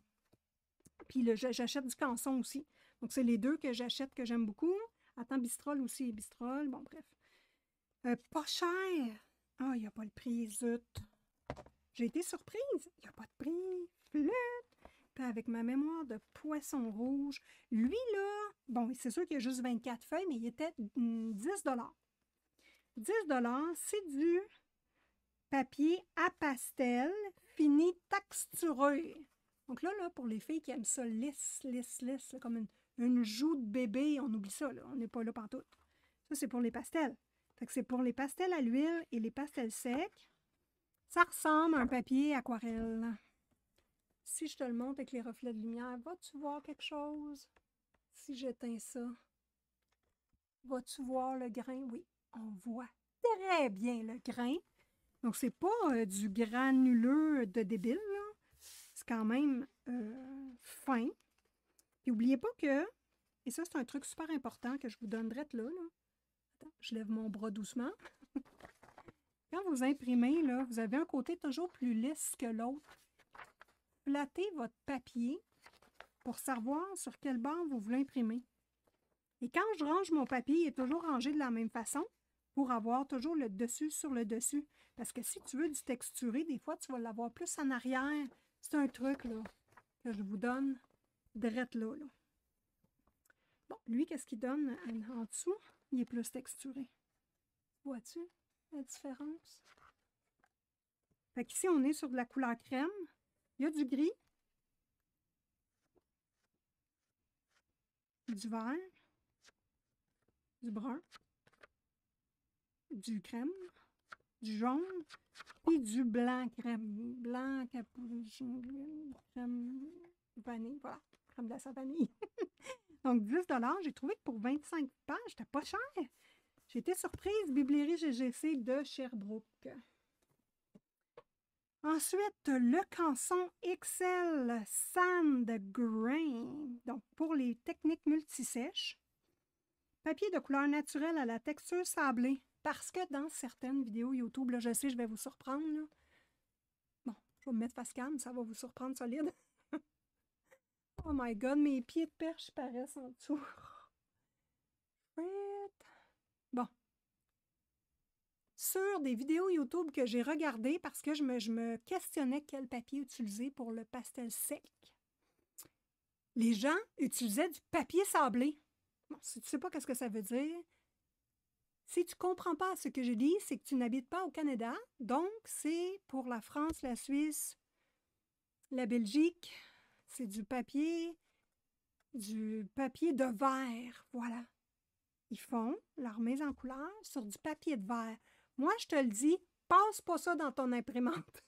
[SPEAKER 1] Puis j'achète du Canson aussi. Donc, c'est les deux que j'achète que j'aime beaucoup. Attends, Bistrol aussi, Bistrol. Bon, bref. Pas cher. Ah, il n'y a pas le prix, zut. J'ai été surprise. Il n'y a pas de prix. Flûte. Puis avec ma mémoire de poisson rouge. Lui, là, bon, c'est sûr qu'il y a juste 24 feuilles, mais il était 10 10 c'est du papier à pastel fini texturé. Donc là, pour les filles qui aiment ça lisse, lisse, lisse, là, comme une joue de bébé, on oublie ça, là, on n'est pas là pantoute. Ça, c'est pour les pastels. Fait que c'est pour les pastels à l'huile et les pastels secs. Ça ressemble à un papier aquarelle. Si je te le montre avec les reflets de lumière, vas-tu voir quelque chose? Si j'éteins ça, vas-tu voir le grain? Oui, on voit très bien le grain. Donc, c'est pas du granuleux de débile, là. C'est quand même fin. Puis, n'oubliez pas que, et ça, c'est un truc super important que je vous donnerai là. Attends, je lève mon bras doucement. Quand vous imprimez, là, vous avez un côté toujours plus lisse que l'autre. Flattez votre papier pour savoir sur quel bord vous voulez imprimer. Et quand je range mon papier, il est toujours rangé de la même façon pour avoir toujours le dessus sur le dessus. Parce que si tu veux du texturé, des fois, tu vas l'avoir plus en arrière. C'est un truc là, que je vous donne direct là. Bon, lui, qu'est-ce qu'il donne en dessous? Il est plus texturé. Vois-tu la différence? Fait qu'ici, on est sur de la couleur crème. Il y a du gris, du vert, du brun, du crème, du jaune, puis du blanc crème. Blanc, crème vanille, voilà, crème glacée à vanille. Donc, 10 j'ai trouvé que pour 25 pages, c'était pas cher. J'ai été surprise, Biblierie GGC de Sherbrooke. Ensuite, le Canson XL Sand Grain, donc pour les techniques multisèches. Papier de couleur naturelle à la texture sablée. Parce que dans certaines vidéos YouTube, là, je sais, je vais vous surprendre. Là. Bon, je vais me mettre face cam, ça va vous surprendre solide. Oh my God, mes pieds de perche paraissent en dessous. Bon. Sur des vidéos YouTube que j'ai regardées parce que je me questionnais quel papier utiliser pour le pastel sec. Les gens utilisaient du papier sablé. Bon, si tu ne sais pas ce que ça veut dire, si tu ne comprends pas ce que je dis, c'est que tu n'habites pas au Canada. Donc, c'est pour la France, la Suisse, la Belgique. C'est du papier de verre. Voilà. Ils font leur mise en couleur sur du papier de verre. Moi, je te le dis, passe pas ça dans ton imprimante.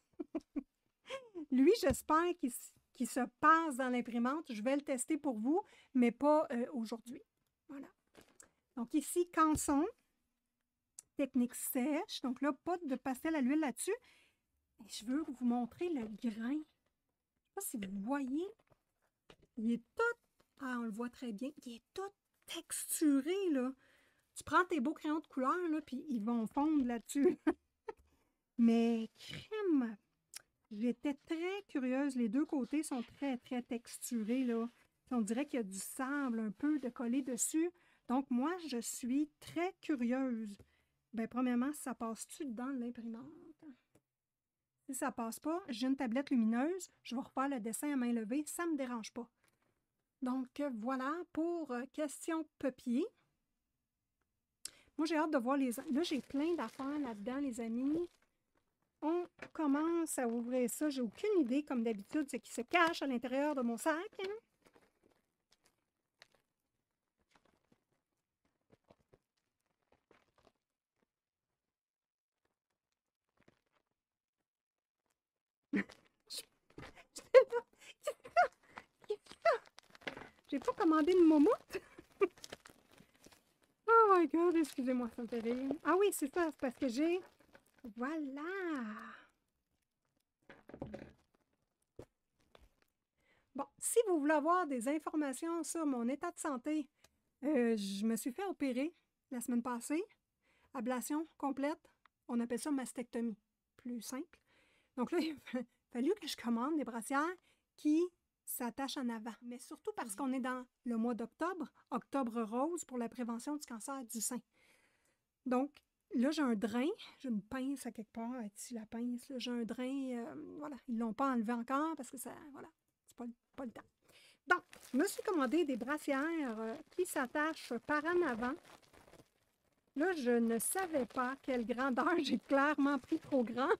[SPEAKER 1] Lui, j'espère qu'il se passe dans l'imprimante. Je vais le tester pour vous, mais pas aujourd'hui. Voilà. Donc ici, Canson, technique sèche. Donc là, pas de pastel à l'huile là-dessus. Et je veux vous montrer le grain. Je ne sais pas si vous voyez. Il est tout... Ah, on le voit très bien. Il est tout texturé, là. Tu prends tes beaux crayons de couleur, là, puis ils vont fondre là-dessus. Mais crème, j'étais très curieuse. Les deux côtés sont très, très texturés, là. On dirait qu'il y a du sable un peu de collé dessus. Donc, moi, je suis très curieuse. Bien, premièrement, ça passe-tu dans l'imprimante? Si ça passe pas, j'ai une tablette lumineuse. Je vais refaire le dessin à main levée. Ça ne me dérange pas. Donc, voilà pour question papier. Moi, j'ai hâte de voir les... Là, j'ai plein d'affaires là-dedans, les amis. On commence à ouvrir ça. J'ai aucune idée, comme d'habitude, ce qui se cache à l'intérieur de mon sac. Hein? J'ai pas commandé une moumoute. Oh my God, excusez-moi, ça me fait rire. Ah oui, c'est ça, c'est parce que j'ai... Voilà! Bon, si vous voulez avoir des informations sur mon état de santé, Je me suis fait opérer la semaine passée. Ablation complète. On appelle ça mastectomie. Plus simple. Donc là, il a fallu que je commande des brassières qui s'attachent en avant. Mais surtout parce qu'on est dans le mois d'octobre, octobre rose pour la prévention du cancer du sein. Donc, là, j'ai un drain, j'ai une pince à quelque part, ici la pince, là, j'ai un drain, voilà, ils ne l'ont pas enlevé encore parce que ça, voilà, c'est pas le temps. Donc, je me suis commandé des brassières qui s'attachent par en avant. Là, je ne savais pas quelle grandeur, j'ai clairement pris trop grand.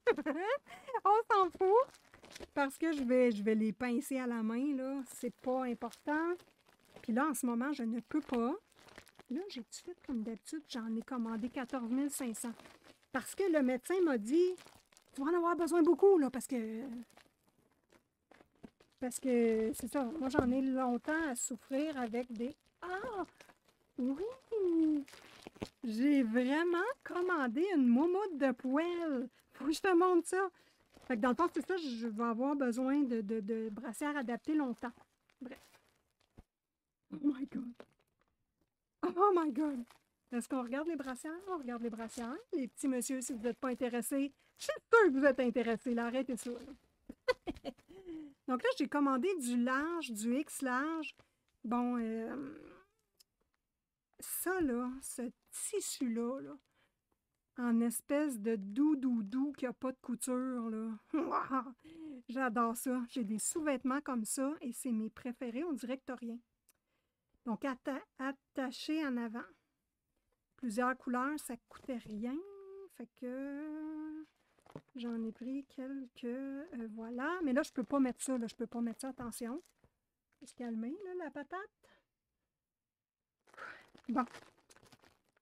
[SPEAKER 1] On s'en fout, parce que je vais les pincer à la main, là, c'est pas important. Puis là, en ce moment, je ne peux pas. Là, j'ai tout fait comme d'habitude, j'en ai commandé 14 500. Parce que le médecin m'a dit, tu vas en avoir besoin beaucoup, là, parce que c'est ça, moi j'en ai longtemps à souffrir avec des... Ah! Oui! J'ai vraiment commandé une moumoute de poêle. Faut que je te montre ça. Fait que dans le fond, c'est ça, je vais avoir besoin de brassières adaptées longtemps. Bref. Oh my God! Oh my God! Est-ce qu'on regarde les brassières? On regarde les brassières. Les petits messieurs, si vous n'êtes pas intéressés, je suis sûre que vous êtes intéressés. Là, arrêtez ça. Là. Donc là, j'ai commandé du large, du X large. Bon, ça, là, ce tissu-là, là, en espèce de doux qui n'a pas de couture, là. J'adore ça. J'ai des sous-vêtements comme ça et c'est mes préférés. On dirait que t'as rien. Donc, attaché en avant. Plusieurs couleurs, ça ne coûtait rien. Fait que j'en ai pris quelques. Voilà. Mais là, je ne peux pas mettre ça. Là. Je ne peux pas mettre ça. Attention. Je vais se calmer, là, la patate. Bon.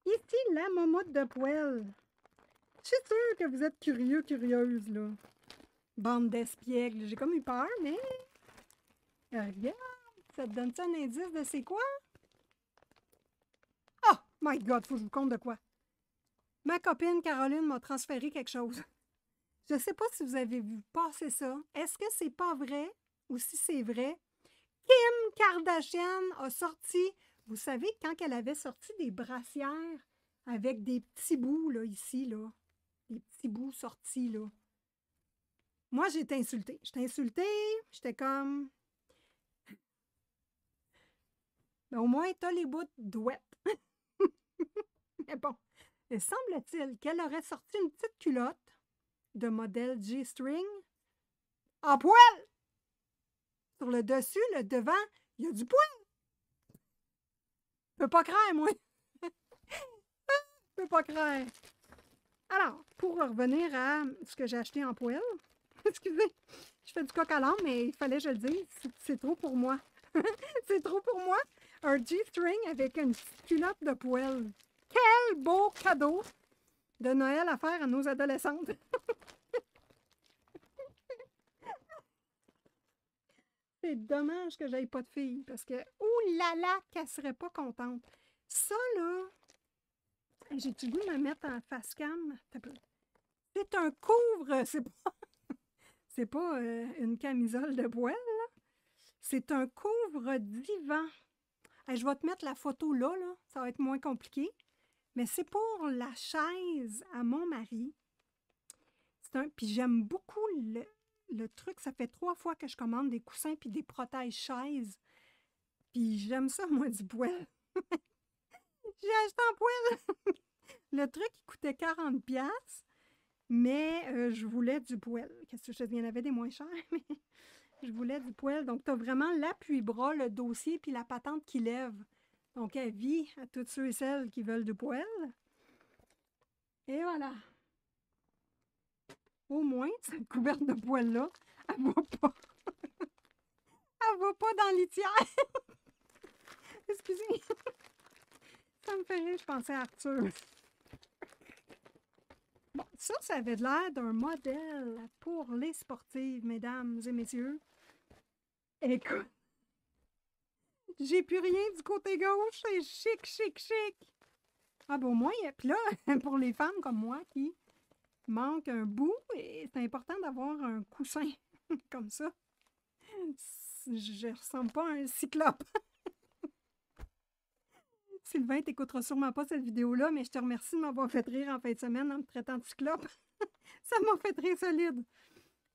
[SPEAKER 1] Ici, la moumoute de poêle. Je suis sûre que vous êtes curieux, curieuse, là. Bande d'espiègles. J'ai comme eu peur, mais... Regarde. Ça te donne-tu un indice de c'est quoi? Oh my God, faut que je vous conte de quoi. Ma copine Caroline m'a transféré quelque chose. Je ne sais pas si vous avez vu passer ça. Est-ce que c'est pas vrai ou si c'est vrai? Kim Kardashian a sorti, vous savez, quand elle avait sorti des brassières avec des petits bouts, là, ici, là. Des petits bouts sortis, là. Moi, j'ai été insultée. J'étais insultée, j'étais comme... Mais au moins, t'as les bouts douettes. Mais bon, il semble-t-il qu'elle aurait sorti une petite culotte de modèle G-string en poil. Sur le dessus, le devant, il y a du poil. Je peux pas croire, moi. Je peux pas croire. Alors, pour revenir à ce que j'ai acheté en poêle, excusez, je fais du coq à l'âne, mais il fallait que je le dise, c'est trop pour moi. C'est trop pour moi. Un G-string avec une petite culotte de poêle. Quel beau cadeau de Noël à faire à nos adolescentes. C'est dommage que j'aille pas de fille, parce que, ouh là là, qu'elle serait pas contente. Ça, là, j'ai-tu le goût de me mettre en face cam? C'est un couvre, c'est pas une camisole de poêle, là. C'est un couvre divan. Hey, je vais te mettre la photo là, ça va être moins compliqué. Mais c'est pour la chaise à mon mari. Puis j'aime beaucoup le truc. Ça fait 3 fois que je commande des coussins puis des protèges chaises. Puis j'aime ça, moi, du poêle. J'ai acheté en poêle. Le truc, il coûtait 40$, mais je voulais du poêle. Qu'est-ce que je te dis? Il y en avait des moins chers, mais je voulais du poêle. Donc, tu as vraiment l'appui-bras, le dossier, puis la patente qui lève. Donc, avis à toutes ceux et celles qui veulent du poêle. Et voilà. Au moins, cette couverte de poêle-là, elle va pas. Elle va pas dans l'itière. Excusez. Ça me fait rire, je pensais à Arthur. Bon, ça avait l'air d'un modèle pour les sportives, mesdames et messieurs. Écoute, j'ai plus rien du côté gauche, c'est chic, chic, chic. Ah bon, moi, puis là, pour les femmes comme moi qui manquent un bout, c'est important d'avoir un coussin comme ça. Je ressemble pas à un cyclope. Sylvain, t'écouteras sûrement pas cette vidéo-là, mais je te remercie de m'avoir fait rire en fin de semaine en me traitant de cyclope. Ça m'a fait rire solide.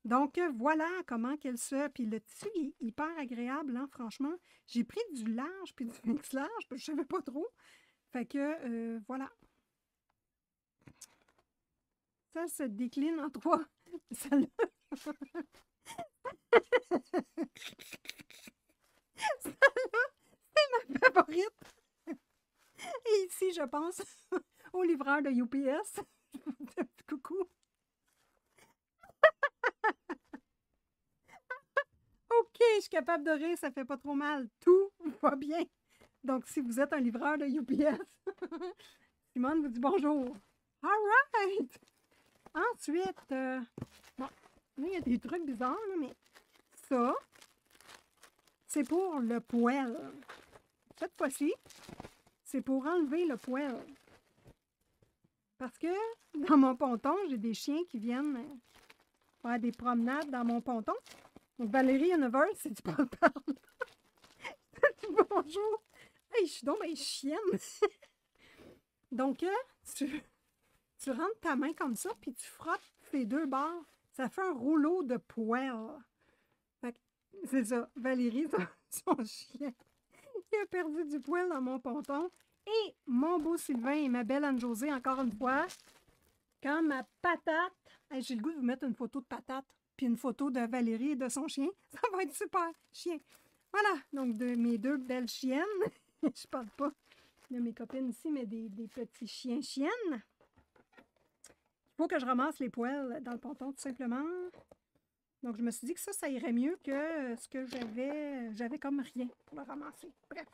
[SPEAKER 1] Donc, voilà comment qu'elle se... Puis le tissu est hyper agréable, hein, franchement. J'ai pris du large puis du mix large, parce que je savais pas trop. Fait que, voilà. Ça se décline en 3. Celle-là. Celle-là, c'est ma favorite. Et ici, je pense au livreur de UPS. Coucou. OK, je suis capable de rire, ça fait pas trop mal. Tout va bien. Donc, si vous êtes un livreur de UPS, Simone vous dit bonjour. All right! Ensuite, bon, là, il y a des trucs bizarres, là, mais ça, c'est pour le poêle. Cette fois-ci, c'est pour enlever le poêle. Parce que dans mon ponton, j'ai des chiens qui viennent faire des promenades dans mon ponton. Donc, Valérie Universe, c'est du parle. Bonjour! Hey, je suis donc bien chienne! Donc, tu rentres ta main comme ça, puis tu frottes les deux bords. Ça fait un rouleau de poêle. Fait que c'est ça. Valérie, son chien, il a perdu du poêle dans mon ponton. Et mon beau Sylvain et ma belle Anne-Josée, encore une fois, quand ma patate... Hey, j'ai le goût de vous mettre une photo de patate, puis une photo de Valérie et de son chien. Ça va être super, chien. Voilà, donc de mes deux belles chiennes. Je parle pas de mes copines ici, mais des petits chiens-chiennes. Il faut que je ramasse les poêles dans le ponton, tout simplement. Donc, je me suis dit que ça irait mieux que ce que j'avais comme rien pour le ramasser. Bref.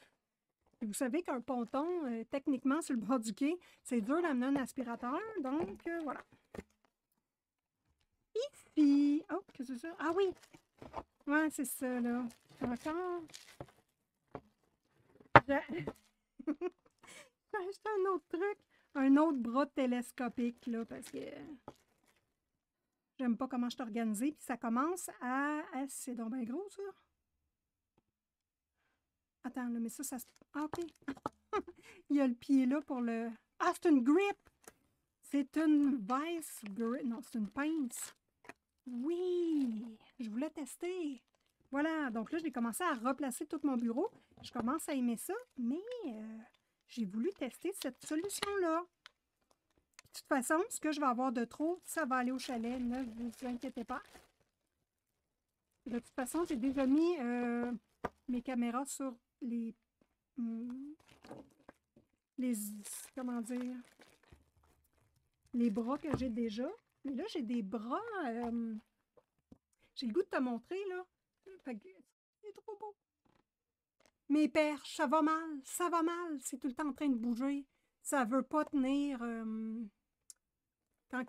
[SPEAKER 1] Et vous savez qu'un ponton, techniquement, sur le bord du quai, c'est dur d'amener un aspirateur. Donc, voilà. Ici. Oh, qu'est-ce que c'est ça? Ah oui! Ouais, c'est ça, là. Encore. J'ai acheté un autre truc. Un autre bras télescopique, là, parce que j'aime pas comment je suis organisée. Puis ça commence à... c'est donc bien gros, ça. Attends, là, mais ça se... Ah, OK. Il y a le pied là pour le... Ah, c'est une grip! C'est une vice grip. Non, c'est une pince. Oui! Je voulais tester. Voilà, donc là, j'ai commencé à replacer tout mon bureau. Je commence à aimer ça, mais j'ai voulu tester cette solution-là. De toute façon, ce que je vais avoir de trop, ça va aller au chalet. Ne vous inquiétez pas. De toute façon, j'ai déjà mis mes caméras sur les... comment dire? Les bras que j'ai déjà. Mais là, j'ai des bras... j'ai le goût de te montrer, là. Fait que, c'est trop beau. Mes perches, ça va mal. Ça va mal. C'est tout le temps en train de bouger. Ça veut pas tenir... Quand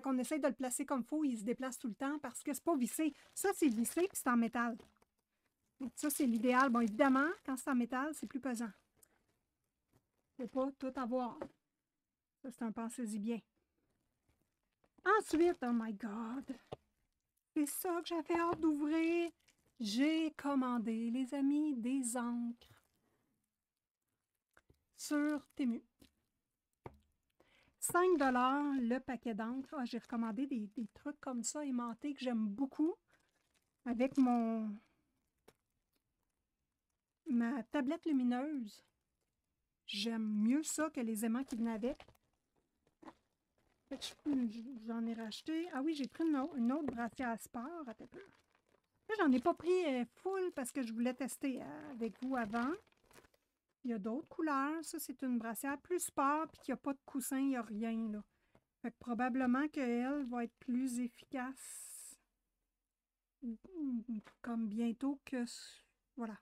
[SPEAKER 1] on essaie de le placer comme il faut, il se déplace tout le temps parce que c'est pas vissé. Ça, c'est vissé puis c'est en métal. Donc, ça, c'est l'idéal. Bon, évidemment, quand c'est en métal, c'est plus pesant. Il ne faut pas tout avoir. Ça, c'est un pensez-y bien. Ensuite, oh my God! C'est ça que j'avais hâte d'ouvrir. J'ai commandé, les amis, des encres sur Temu. 5 $ le paquet d'encre. Ah, j'ai recommandé des trucs comme ça, aimantés, que j'aime beaucoup. Avec ma tablette lumineuse. J'aime mieux ça que les aimants qui venaient avec. J'en ai racheté. Ah oui, j'ai pris une autre brassière sport. Là, j'en ai pas pris full parce que je voulais tester avec vous avant. Il y a d'autres couleurs. Ça, c'est une brassière plus sport puis qu'il n'y a pas de coussin, il n'y a rien, là. Fait que probablement qu'elle va être plus efficace comme bientôt que... Voilà.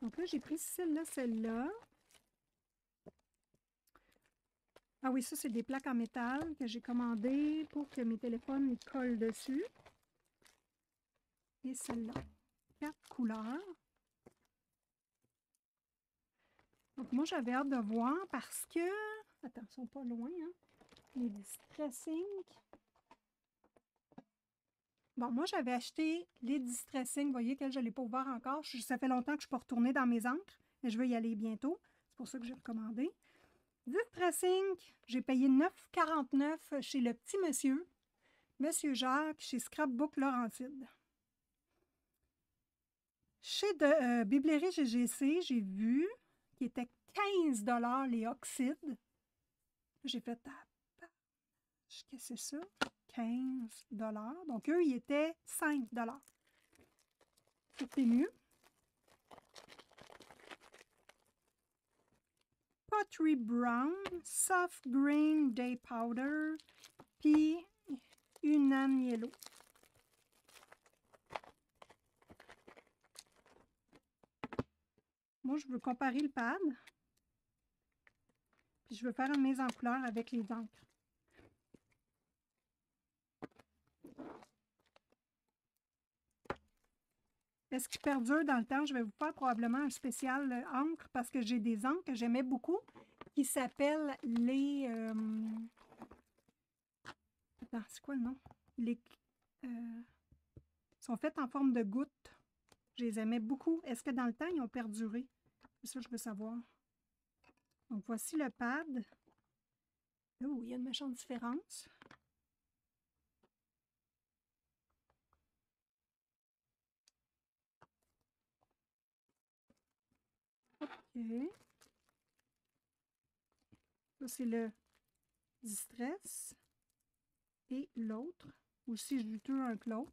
[SPEAKER 1] Donc là, j'ai pris celle-là. Ah oui, ça, c'est des plaques en métal que j'ai commandées pour que mes téléphones collent dessus. Et celle-là. 4 couleurs. Donc, moi, j'avais hâte de voir parce que... Attends, ils sont pas loin, hein? Les distressing. Bon, moi, j'avais acheté les distressing. Vous voyez que je ne l'ai pas ouvert encore. Ça fait longtemps que je ne suis pas retournée dans mes encres, mais je vais y aller bientôt. C'est pour ça que j'ai recommandé. Distress Ink, j'ai payé 9,49 chez le petit monsieur, Monsieur Jacques, chez Scrapbook Laurentide. Chez Bibliothèque GGC, j'ai vu qu'il était 15 $ les oxydes. J'ai fait qu'est-ce que c'est ça? 15 $. Donc, eux, ils étaient 5 $. C'était mieux. Pottery Brown, Soft Green Day Powder, puis Unan Yellow. Moi, je veux comparer le pad. Puis je veux faire une mise en couleur avec les encres. Est-ce qu'il perdure dans le temps? Je vais vous faire probablement un spécial encre parce que j'ai des encres que j'aimais beaucoup qui s'appellent les... Attends, c'est quoi le nom? Les... sont faites en forme de gouttes. Je les aimais beaucoup. Est-ce que dans le temps, ils ont perduré? C'est ça que je veux savoir. Donc, voici le pad. Oh, il y a une méchante différence. OK. Ça, c'est le Distress. Et l'autre, aussi juteux un que l'autre.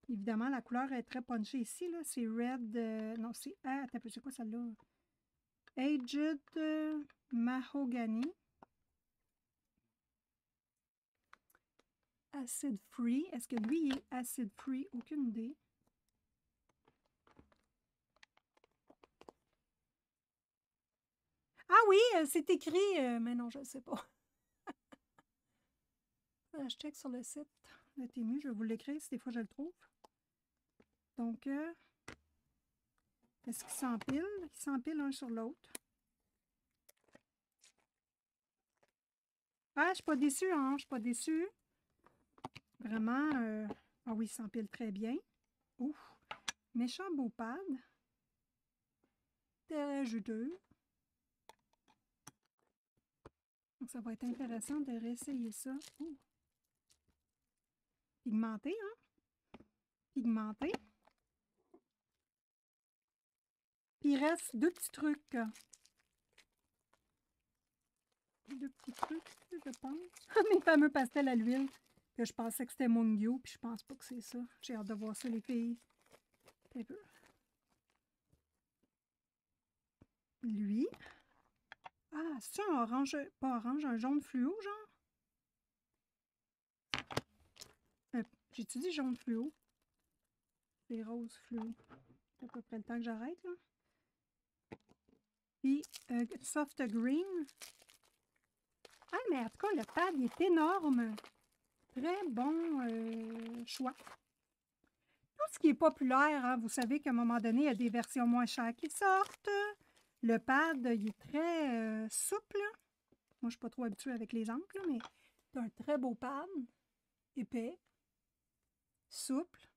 [SPEAKER 1] Évidemment, la couleur est très punchée ici. C'est Red... non, c'est... Ah, attends, c'est quoi celle-là? Aged Mahogany. Acid Free. Est-ce que lui est acid free? Aucune idée. Ah oui, c'est écrit, mais non, je ne sais pas. Je check sur le site de Temu, je vais vous l'écrire si des fois je le trouve. Donc, est-ce qu'ils s'empilent? Ils s'empilent un sur l'autre. Ah, je ne suis pas déçue, hein? Je ne suis pas déçue. Vraiment, ah oui, ils s'empilent très bien. Ouf! Méchant beau pad. Très juteux. Donc, ça va être intéressant de réessayer ça. Ouh. Pigmenté, hein? Pigmenté. Puis il reste deux petits trucs. Deux petits trucs, je pense. Mes fameux pastels à l'huile, que je pensais que c'était Mungyo, puis je pense pas que c'est ça. J'ai hâte de voir ça, les filles. Un peu. Lui. Ah, c'est un orange, pas orange, un jaune fluo, genre? J'ai-tu dit jaune fluo? C'est rose fluo. C'est à peu près le temps que j'arrête, là. Puis, soft green. Ah, mais en tout cas, le pad, il est énorme. Très bon choix. Tout ce qui est populaire, hein, vous savez qu'à un moment donné, il y a des versions moins chères qui sortent. Le pad, il est très souple. Moi, je ne suis pas trop habituée avec les encres, mais c'est un très beau pad. Épais. Souple.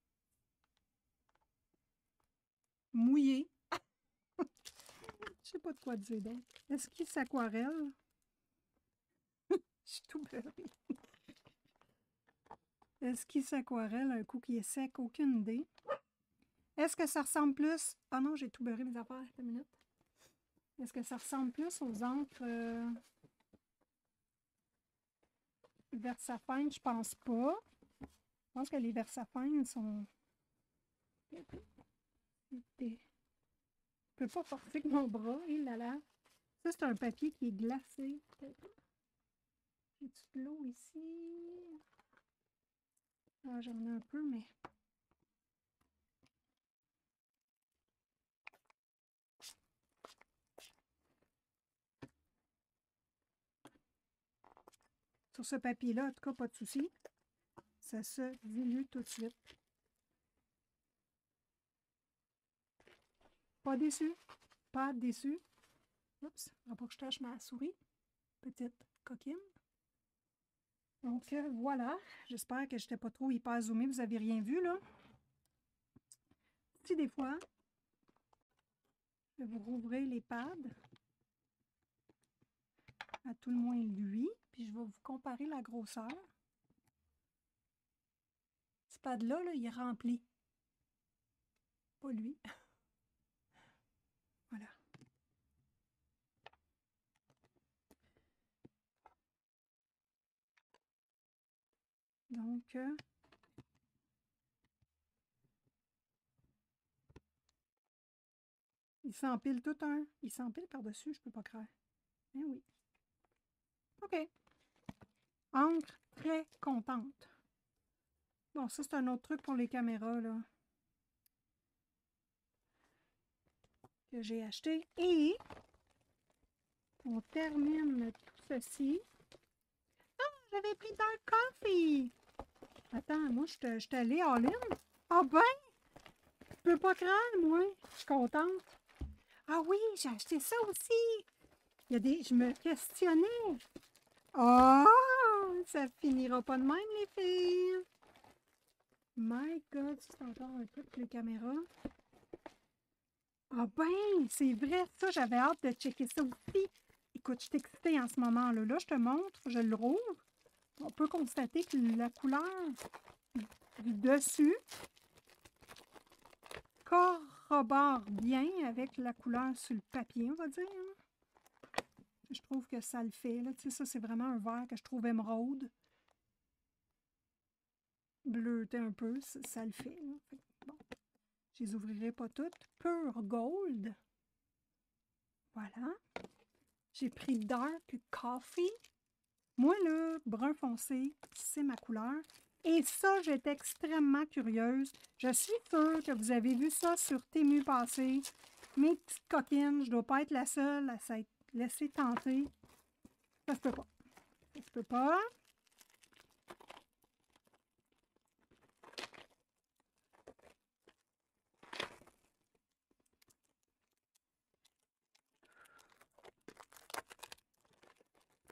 [SPEAKER 1] Mouillé. Je sais pas de quoi dire d'autre. Est-ce qu'il s'aquarelle? Je suis tout beurrée. Est-ce qu'il s'aquarelle un coup qui est sec? Aucune idée. Est-ce que ça ressemble plus... Ah non, j'ai tout beurré mes affaires. Une minute. Est-ce que ça ressemble plus aux encres Versafine? Je pense pas. Je pense que les Versafine sont... Je peux pas forcer avec mon bras. Et là là. Ça, c'est un papier qui est glacé. J'ai-tu de l'eau ici? Ah, j'en ai un peu, mais... Sur ce papier-là, en tout cas, pas de souci. Ça se dilue tout de suite. Pas déçu. Pas déçu. Oups, il ne faut pas que je tâche ma souris. Petite coquine. Donc, voilà. J'espère que je n'étais pas trop hyper zoomée. Vous n'avez rien vu, là. petit des fois. Je vais vous rouvrir les pads. À tout le moins lui. Puis je vais vous comparer la grosseur. Ce pad-là, là, il est rempli. Pas lui. Voilà. Donc, il s'empile tout un. Il s'empile par-dessus, je peux pas croire. Eh oui. OK. Encre très contente. Bon, ça, c'est un autre truc pour les caméras, là. Que j'ai acheté. Et on termine tout ceci. Ah, j'avais pris Dark Coffee. Attends, moi, je suis allée all-in. Ah ben, je peux pas croire, moi. Je suis contente. Ah oui, j'ai acheté ça aussi. Il y a des... Je me questionnais. Oh, ça finira pas de même, les filles. My God, c'est encore un truc pour les caméras. Ah ben, c'est vrai, ça, j'avais hâte de checker ça aussi. Écoute, je suis excitée en ce moment-là. Là, je te montre, je le rouvre. On peut constater que la couleur du dessus corrobore bien avec la couleur sur le papier, on va dire. Je trouve que ça le fait. Là. Tu sais, ça, c'est vraiment un vert que je trouve émeraude. Bleuté un peu, ça le fait. Là. Fait que, bon, je les ouvrirai pas toutes. Pure Gold. Voilà. J'ai pris Dark Coffee. Moi, là, brun foncé, c'est ma couleur. Et ça, j'étais extrêmement curieuse. Je suis sûre que vous avez vu ça sur Temu passé. Mes petites coquines, je dois pas être la seule à s'être laissée tenter. Ça se peut pas. Ça se peut pas.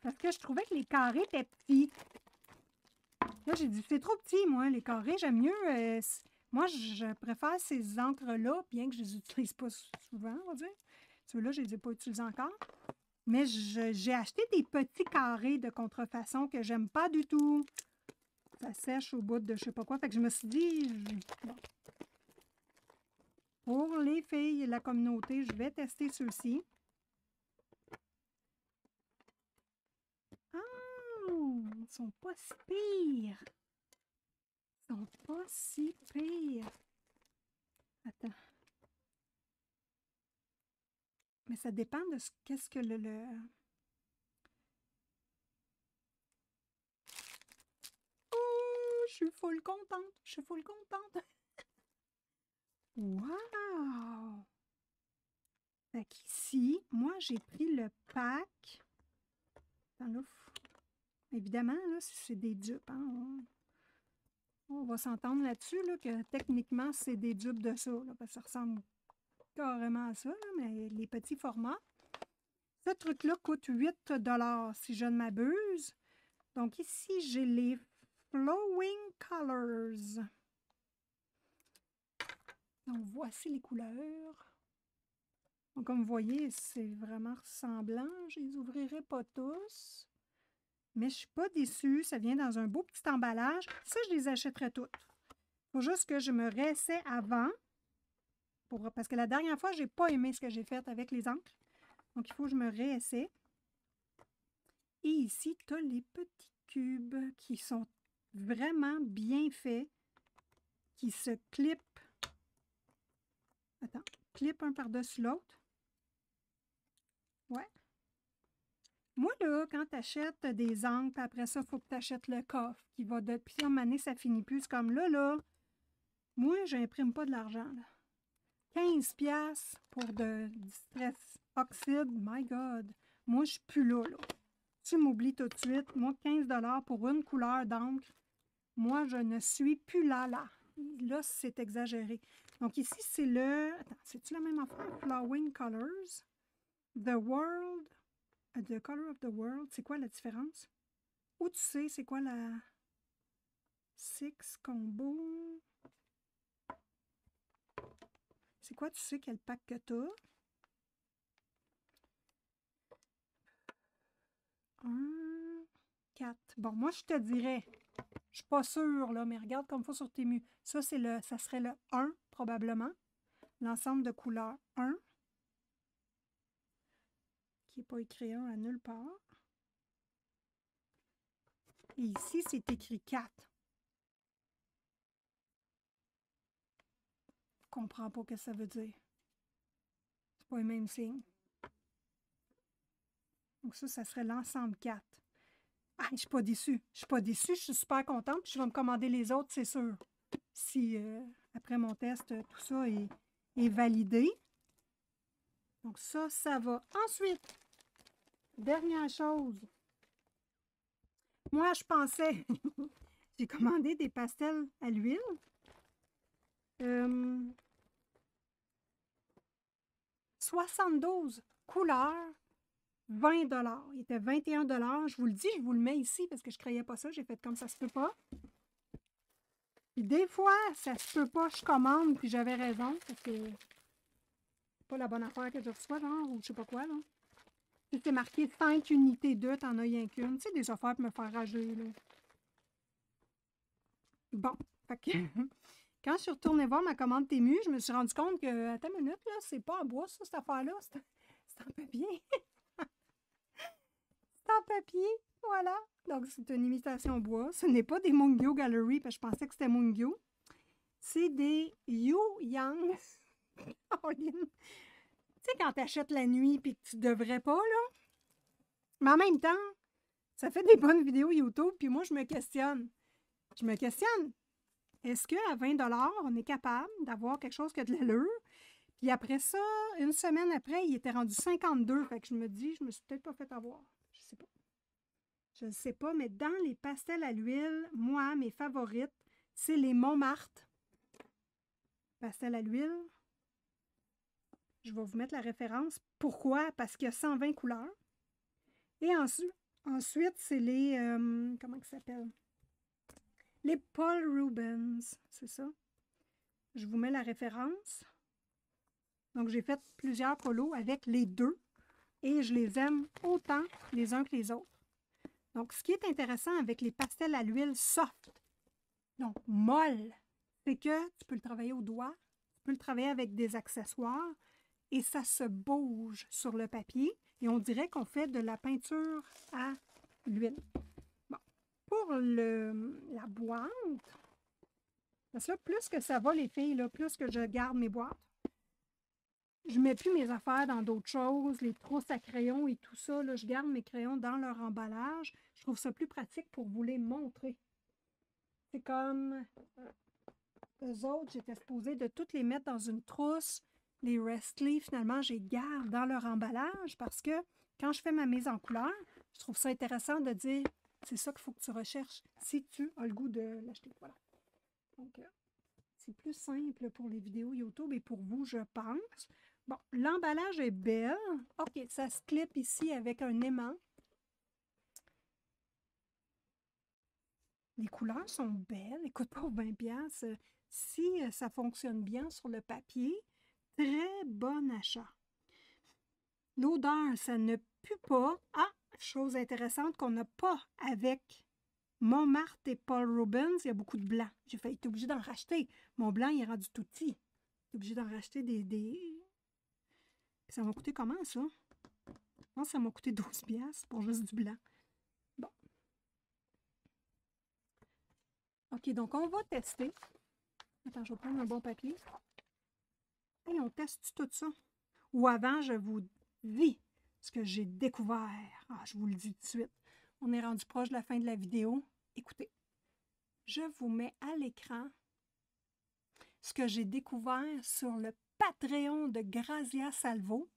[SPEAKER 1] Parce que je trouvais que les carrés étaient petits. Là, j'ai dit, c'est trop petit, moi, les carrés. J'aime mieux. Moi, je préfère ces encres-là, bien que je les utilise pas souvent, on va dire. Ceux-là, je les ai pas utilisés encore. Mais j'ai acheté des petits carrés de contrefaçon que j'aime pas du tout. Ça sèche au bout de je sais pas quoi. Fait que je me suis dit, bon. Pour les filles et la communauté, je vais tester ceux-ci. Ah, ils sont pas si pires. Ils sont pas si pires. Attends. Mais ça dépend de qu'est-ce que le... Oh, je suis full contente. Je suis full contente. Wow! Fait qu'ici, moi, j'ai pris le pack. Attends, là, évidemment, là, c'est des dupes. Hein? On va s'entendre là-dessus, là, que techniquement, c'est des dupes de ça. Là, parce que ça ressemble carrément à ça, là, mais les petits formats. Ce truc-là coûte 8 $ si je ne m'abuse. Donc ici, j'ai les Flowing Colors. Donc voici les couleurs. Donc, comme vous voyez, c'est vraiment ressemblant. Je ne les ouvrirai pas tous. Mais je ne suis pas déçue. Ça vient dans un beau petit emballage. Ça, je les achèterai toutes. Il faut juste que je me réessaie avant. Parce que la dernière fois, je n'ai pas aimé ce que j'ai fait avec les encres. Donc, il faut que je me réessaie. Et ici, tu as les petits cubes qui sont vraiment bien faits, qui se clipent. Attends, clip un par-dessus l'autre. Ouais. Moi, là, quand tu achètes des encres, après ça, il faut que tu achètes le coffre qui va depuis une année, ça finit plus. C'est comme là, moi, je n'imprime pas de l'argent. 15$ pour du stress oxyde, my God. Moi, je suis plus là. Tu m'oublies tout de suite. Moi, 15$ pour une couleur d'encre. Moi, je ne suis plus là. Là, c'est exagéré. Donc ici, c'est le... Attends, c'est-tu la même affaire? Flowing Colors. The World. The Color of the World. C'est quoi la différence? Ou tu sais, c'est quoi la... Six Combo. C'est quoi, tu sais quel pack que tu as? 1, 4. Bon, moi, je te dirais, je suis pas sûre, là, mais regarde comme il faut sur Temu. Ça, ça serait le 1, probablement. L'ensemble de couleurs 1, qui n'est pas écrit 1 à nulle part. Et ici, c'est écrit 4. Je comprends pas ce que ça veut dire. C'est pas le même signe. Donc ça serait l'ensemble 4. Ah, je suis pas déçue. Je suis pas déçue, je suis super contente. Puis je vais me commander les autres, c'est sûr. Si, après mon test, tout ça est validé. Donc ça va. Ensuite, dernière chose. Moi, je pensais... J'ai commandé des pastels à l'huile. 72 couleurs, 20 $. Il était 21 $. Je vous le dis, je vous le mets ici parce que je ne croyais pas ça. J'ai fait comme ça se peut pas. Puis des fois, ça se peut pas, je commande, puis j'avais raison, parce que c'est pas la bonne affaire que je reçois, genre, ou je sais pas quoi, là. Si c'est marqué 5 unités 2, t'en as rien qu'une. Tu sais, des affaires pour me faire rager, là. Bon, fait que quand je suis retournée voir ma commande Temu, je me suis rendu compte que, attends une minute, là, c'est pas en bois, ça, cette affaire-là, c'est en papier. C'est en papier, voilà. Donc, c'est une imitation bois. Ce n'est pas des Mungyo Gallery, parce que je pensais que c'était Mungyo. C'est des Yu Yang. Tu sais, quand tu achètes la nuit et que tu devrais pas, là. Mais en même temps, ça fait des bonnes vidéos YouTube, puis moi, je me questionne. Est-ce qu'à 20 $, on est capable d'avoir quelque chose qui a de l'allure? Puis après ça, une semaine après, il était rendu 52. Fait que je me dis, je me suis peut-être pas fait avoir. Je sais pas. Je ne sais pas, mais dans les pastels à l'huile, moi, mes favorites, c'est les Montmartre. Pastels à l'huile. Je vais vous mettre la référence. Pourquoi? Parce qu'il y a 120 couleurs. Et ensuite c'est les... comment ça s'appelle? Les Paul Rubens, c'est ça. Je vous mets la référence. Donc, j'ai fait plusieurs polos avec les deux. Et je les aime autant les uns que les autres. Donc, ce qui est intéressant avec les pastels à l'huile soft, donc molles, c'est que tu peux le travailler au doigt, tu peux le travailler avec des accessoires et ça se bouge sur le papier et on dirait qu'on fait de la peinture à l'huile. Bon, pour la boîte, parce que là, plus que ça va les filles, là, plus que je garde mes boîtes, je ne mets plus mes affaires dans d'autres choses, les trousses à crayons et tout ça. Là, je garde mes crayons dans leur emballage. Je trouve ça plus pratique pour vous les montrer. C'est comme eux autres, j'étais supposée de toutes les mettre dans une trousse. Les Restley, finalement, je les garde dans leur emballage parce que quand je fais ma mise en couleur, je trouve ça intéressant de dire c'est ça qu'il faut que tu recherches si tu as le goût de l'acheter. Voilà. Donc, c'est plus simple pour les vidéos YouTube et pour vous, je pense. Bon, l'emballage est belle. OK, ça se clip ici avec un aimant. Les couleurs sont belles. Écoute, pour 20$, si ça fonctionne bien sur le papier, très bon achat. L'odeur, ça ne pue pas. Ah, chose intéressante qu'on n'a pas avec Montmartre et Paul Rubens, il y a beaucoup de blanc. J'ai failli être obligée d'en racheter. Mon blanc, il est rendu tout petit. J'ai obligée d'en racheter des... Ça m'a coûté comment, ça? Je pense que ça m'a coûté 12$ pour juste du blanc. Bon. OK, donc on va tester. Attends, je vais prendre un bon papier. Et on teste tout ça. Ou avant, je vous dis ce que j'ai découvert. Ah, je vous le dis tout de suite. On est rendu proche de la fin de la vidéo. Écoutez, je vous mets à l'écran ce que j'ai découvert sur le Patreon de Grazia Salvo.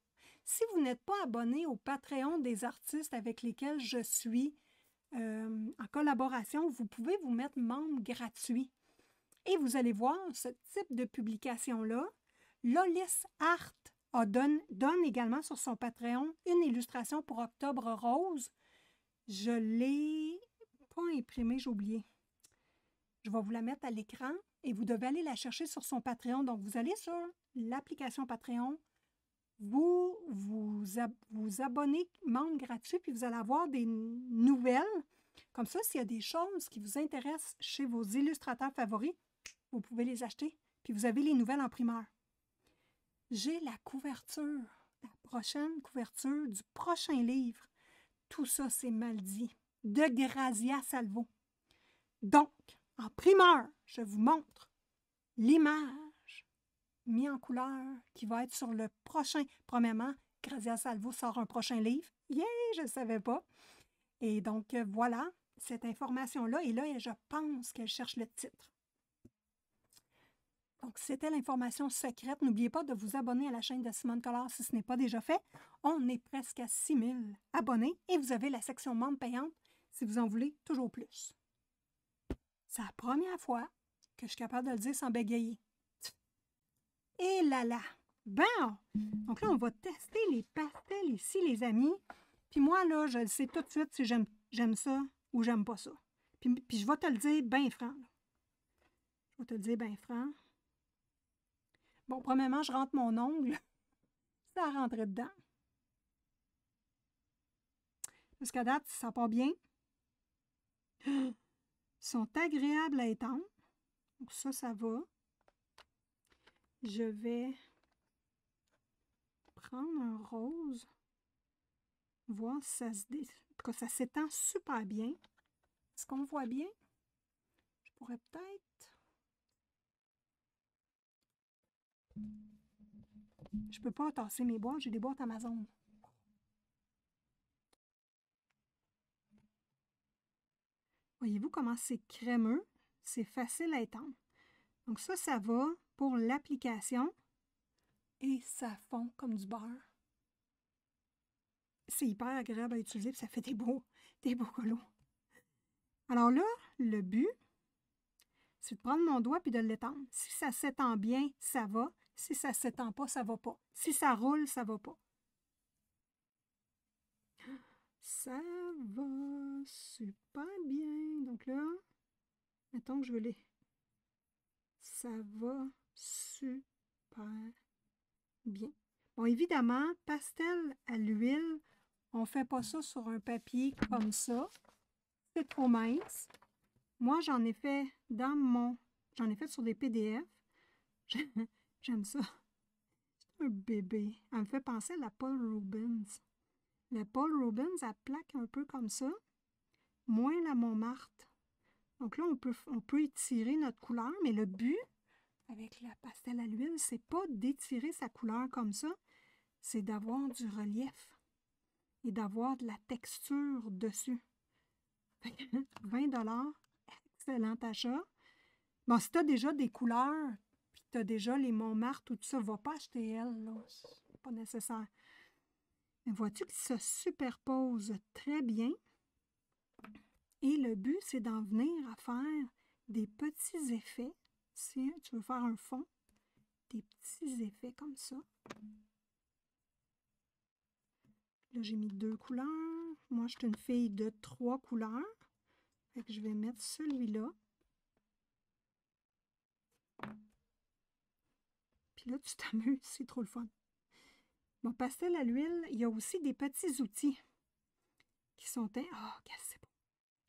[SPEAKER 1] Si vous n'êtes pas abonné au Patreon des artistes avec lesquels je suis en collaboration, vous pouvez vous mettre membre gratuit. Et vous allez voir ce type de publication-là. Lolis Art donne également sur son Patreon une illustration pour Octobre Rose. Je ne l'ai pas imprimée, j'ai oublié. Je vais vous la mettre à l'écran et vous devez aller la chercher sur son Patreon. Donc, vous allez sur l'application Patreon, vous abonnez, membre gratuit, puis vous allez avoir des nouvelles. Comme ça, s'il y a des choses qui vous intéressent chez vos illustrateurs favoris, vous pouvez les acheter, puis vous avez les nouvelles en primeur. J'ai la couverture, la prochaine couverture du prochain livre. Tout ça, c'est mal dit, de Grazia Salvo. Donc, en primeur, je vous montre l'image mise en couleur qui va être sur le prochain. Premièrement, Grazia Salvo sort un prochain livre. Yeah, je ne savais pas. Et donc, voilà cette information-là. Et là, je pense qu'elle cherche le titre. Donc, c'était l'information secrète. N'oubliez pas de vous abonner à la chaîne de Simone Collard si ce n'est pas déjà fait. On est presque à 6000 abonnés et vous avez la section membre payante si vous en voulez toujours plus. C'est la première fois que je suis capable de le dire sans bégayer. Et là là! Bon! Donc là, on va tester les pastels ici, les amis. Puis moi, là, je le sais tout de suite si j'aime ça ou j'aime pas ça. Puis je vais te le dire bien franc. Là. Je vais te le dire bien franc. Bon, premièrement, je rentre mon ongle. Ça rentrait dedans. Jusqu'à date, ça part bien. Ils sont agréables à étendre. Donc ça va. Je vais prendre un rose. Voir si ça se en tout cas, ça s'étend super bien. Est-ce qu'on voit bien? Je pourrais peut-être... Je peux pas tasser mes boîtes, j'ai des boîtes Amazon. Voyez-vous comment c'est crémeux? C'est facile à étendre. Donc ça va pour l'application. Et ça fond comme du beurre. C'est hyper agréable à utiliser, puis ça fait des beaux colos. Alors là, le but, c'est de prendre mon doigt puis de l'étendre. Si ça s'étend bien, ça va. Si ça ne s'étend pas, ça ne va pas. Si ça roule, ça ne va pas. Ça va super bien. Donc là, mettons que je veux les... Ça va super bien. Bon, évidemment, pastel à l'huile, on ne fait pas ça sur un papier comme ça. C'est trop mince. Moi, j'en ai fait J'en ai fait sur des PDF. J'aime ça. C'est un bébé. Elle me fait penser à la Paul Rubens. La Paul Rubens, elle plaque un peu comme ça. Moins la Montmartre. Donc là, on peut étirer notre couleur, mais le but, avec la pastel à l'huile, c'est pas d'étirer sa couleur comme ça, c'est d'avoir du relief et d'avoir de la texture dessus. 20 $, excellent achat. Bon, si tu as déjà des couleurs, puis tu as déjà les Montmartre, tout ça, va pas acheter elle, là. C'est pas nécessaire. Mais vois-tu qu'ils se superposent très bien? Et le but, c'est d'en venir à faire des petits effets. Si tu veux faire un fond, des petits effets comme ça. Là, j'ai mis 2 couleurs. Moi, je suis une fille de 3 couleurs. Fait que je vais mettre celui-là. Puis là, tu t'amuses, c'est trop le fun. Bon, pastel à l'huile, il y a aussi des petits outils qui sont... Oh, qu'est-ce que c'est beau!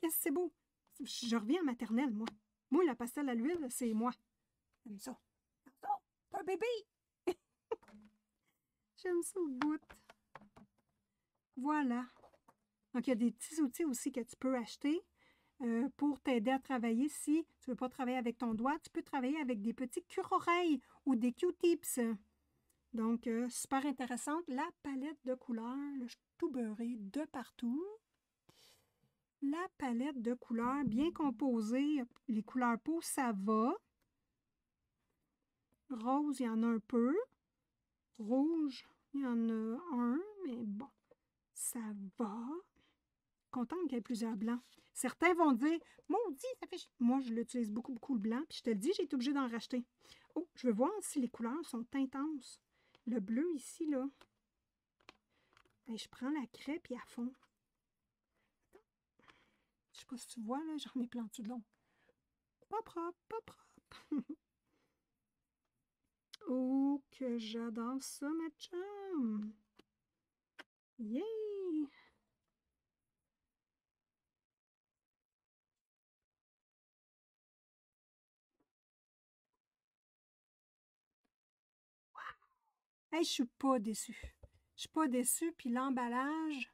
[SPEAKER 1] Qu'est-ce que c'est beau! Je reviens à maternelle, moi. Moi, la pastel à l'huile, c'est moi. J'aime ça. Oh, c'est un bébé! J'aime ça au bout. Voilà. Donc, il y a des petits outils aussi que tu peux acheter pour t'aider à travailler. Si tu ne veux pas travailler avec ton doigt, tu peux travailler avec des petits cure-oreilles ou des Q-tips. Donc, super intéressante. La palette de couleurs, là, je suis tout beurré de partout. La palette de couleurs bien composée. Les couleurs peau, ça va. Rose, il y en a un peu. Rouge, il y en a un, mais bon, ça va. Contente qu'il y ait plusieurs blancs. Certains vont dire, maudit, ça fait... Moi, je l'utilise beaucoup, beaucoup le blanc. Puis je te le dis, j'ai été obligée d'en racheter. Oh, je veux voir si les couleurs sont intenses. Le bleu ici, là. Et je prends la craie puis à fond. Je sais pas si tu vois, là, j'en ai planté de long. Pas propre, pas propre. Oh, que j'adore ça, ma chum! Yay! Hey, je suis pas déçue. Je suis pas déçue, puis l'emballage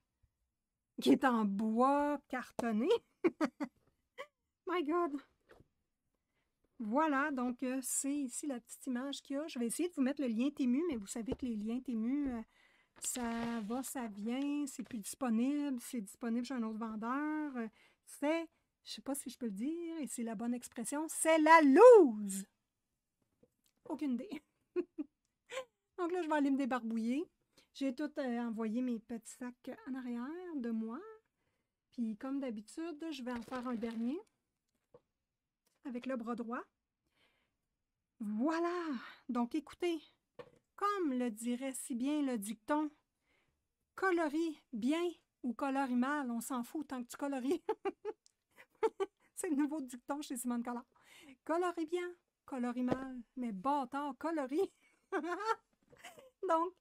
[SPEAKER 1] qui est en bois cartonné. My God! Voilà, donc c'est ici la petite image qu'il y a. Je vais essayer de vous mettre le lien Temu, mais vous savez que les liens Temu, ça va, ça vient, c'est plus disponible, c'est disponible chez un autre vendeur. C'est, je sais pas si je peux le dire, et c'est la bonne expression, c'est la loose! Aucune idée. Donc là, je vais aller me débarbouiller. J'ai tout envoyé mes petits sacs en arrière de moi. Puis comme d'habitude, je vais en faire un dernier avec le bras droit. Voilà! Donc écoutez, comme le dirait si bien le dicton, colorie bien ou colorie mal, on s'en fout tant que tu colories. C'est le nouveau dicton chez Simone Collard. Colorie bien, colorie mal, mais bâtard, colorie. Donc,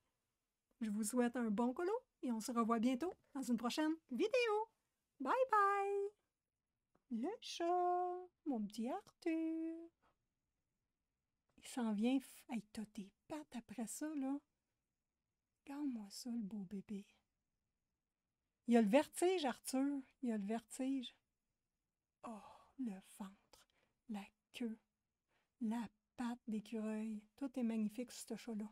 [SPEAKER 1] je vous souhaite un bon colo et on se revoit bientôt dans une prochaine vidéo. Bye bye! Le chat, mon petit Arthur. Il s'en vient. Hey, t'as tes pattes après ça, là. Regarde-moi ça, le beau bébé. Il a le vertige, Arthur. Il a le vertige. Oh, le ventre, la queue, la patte d'écureuil. Tout est magnifique, ce chat-là.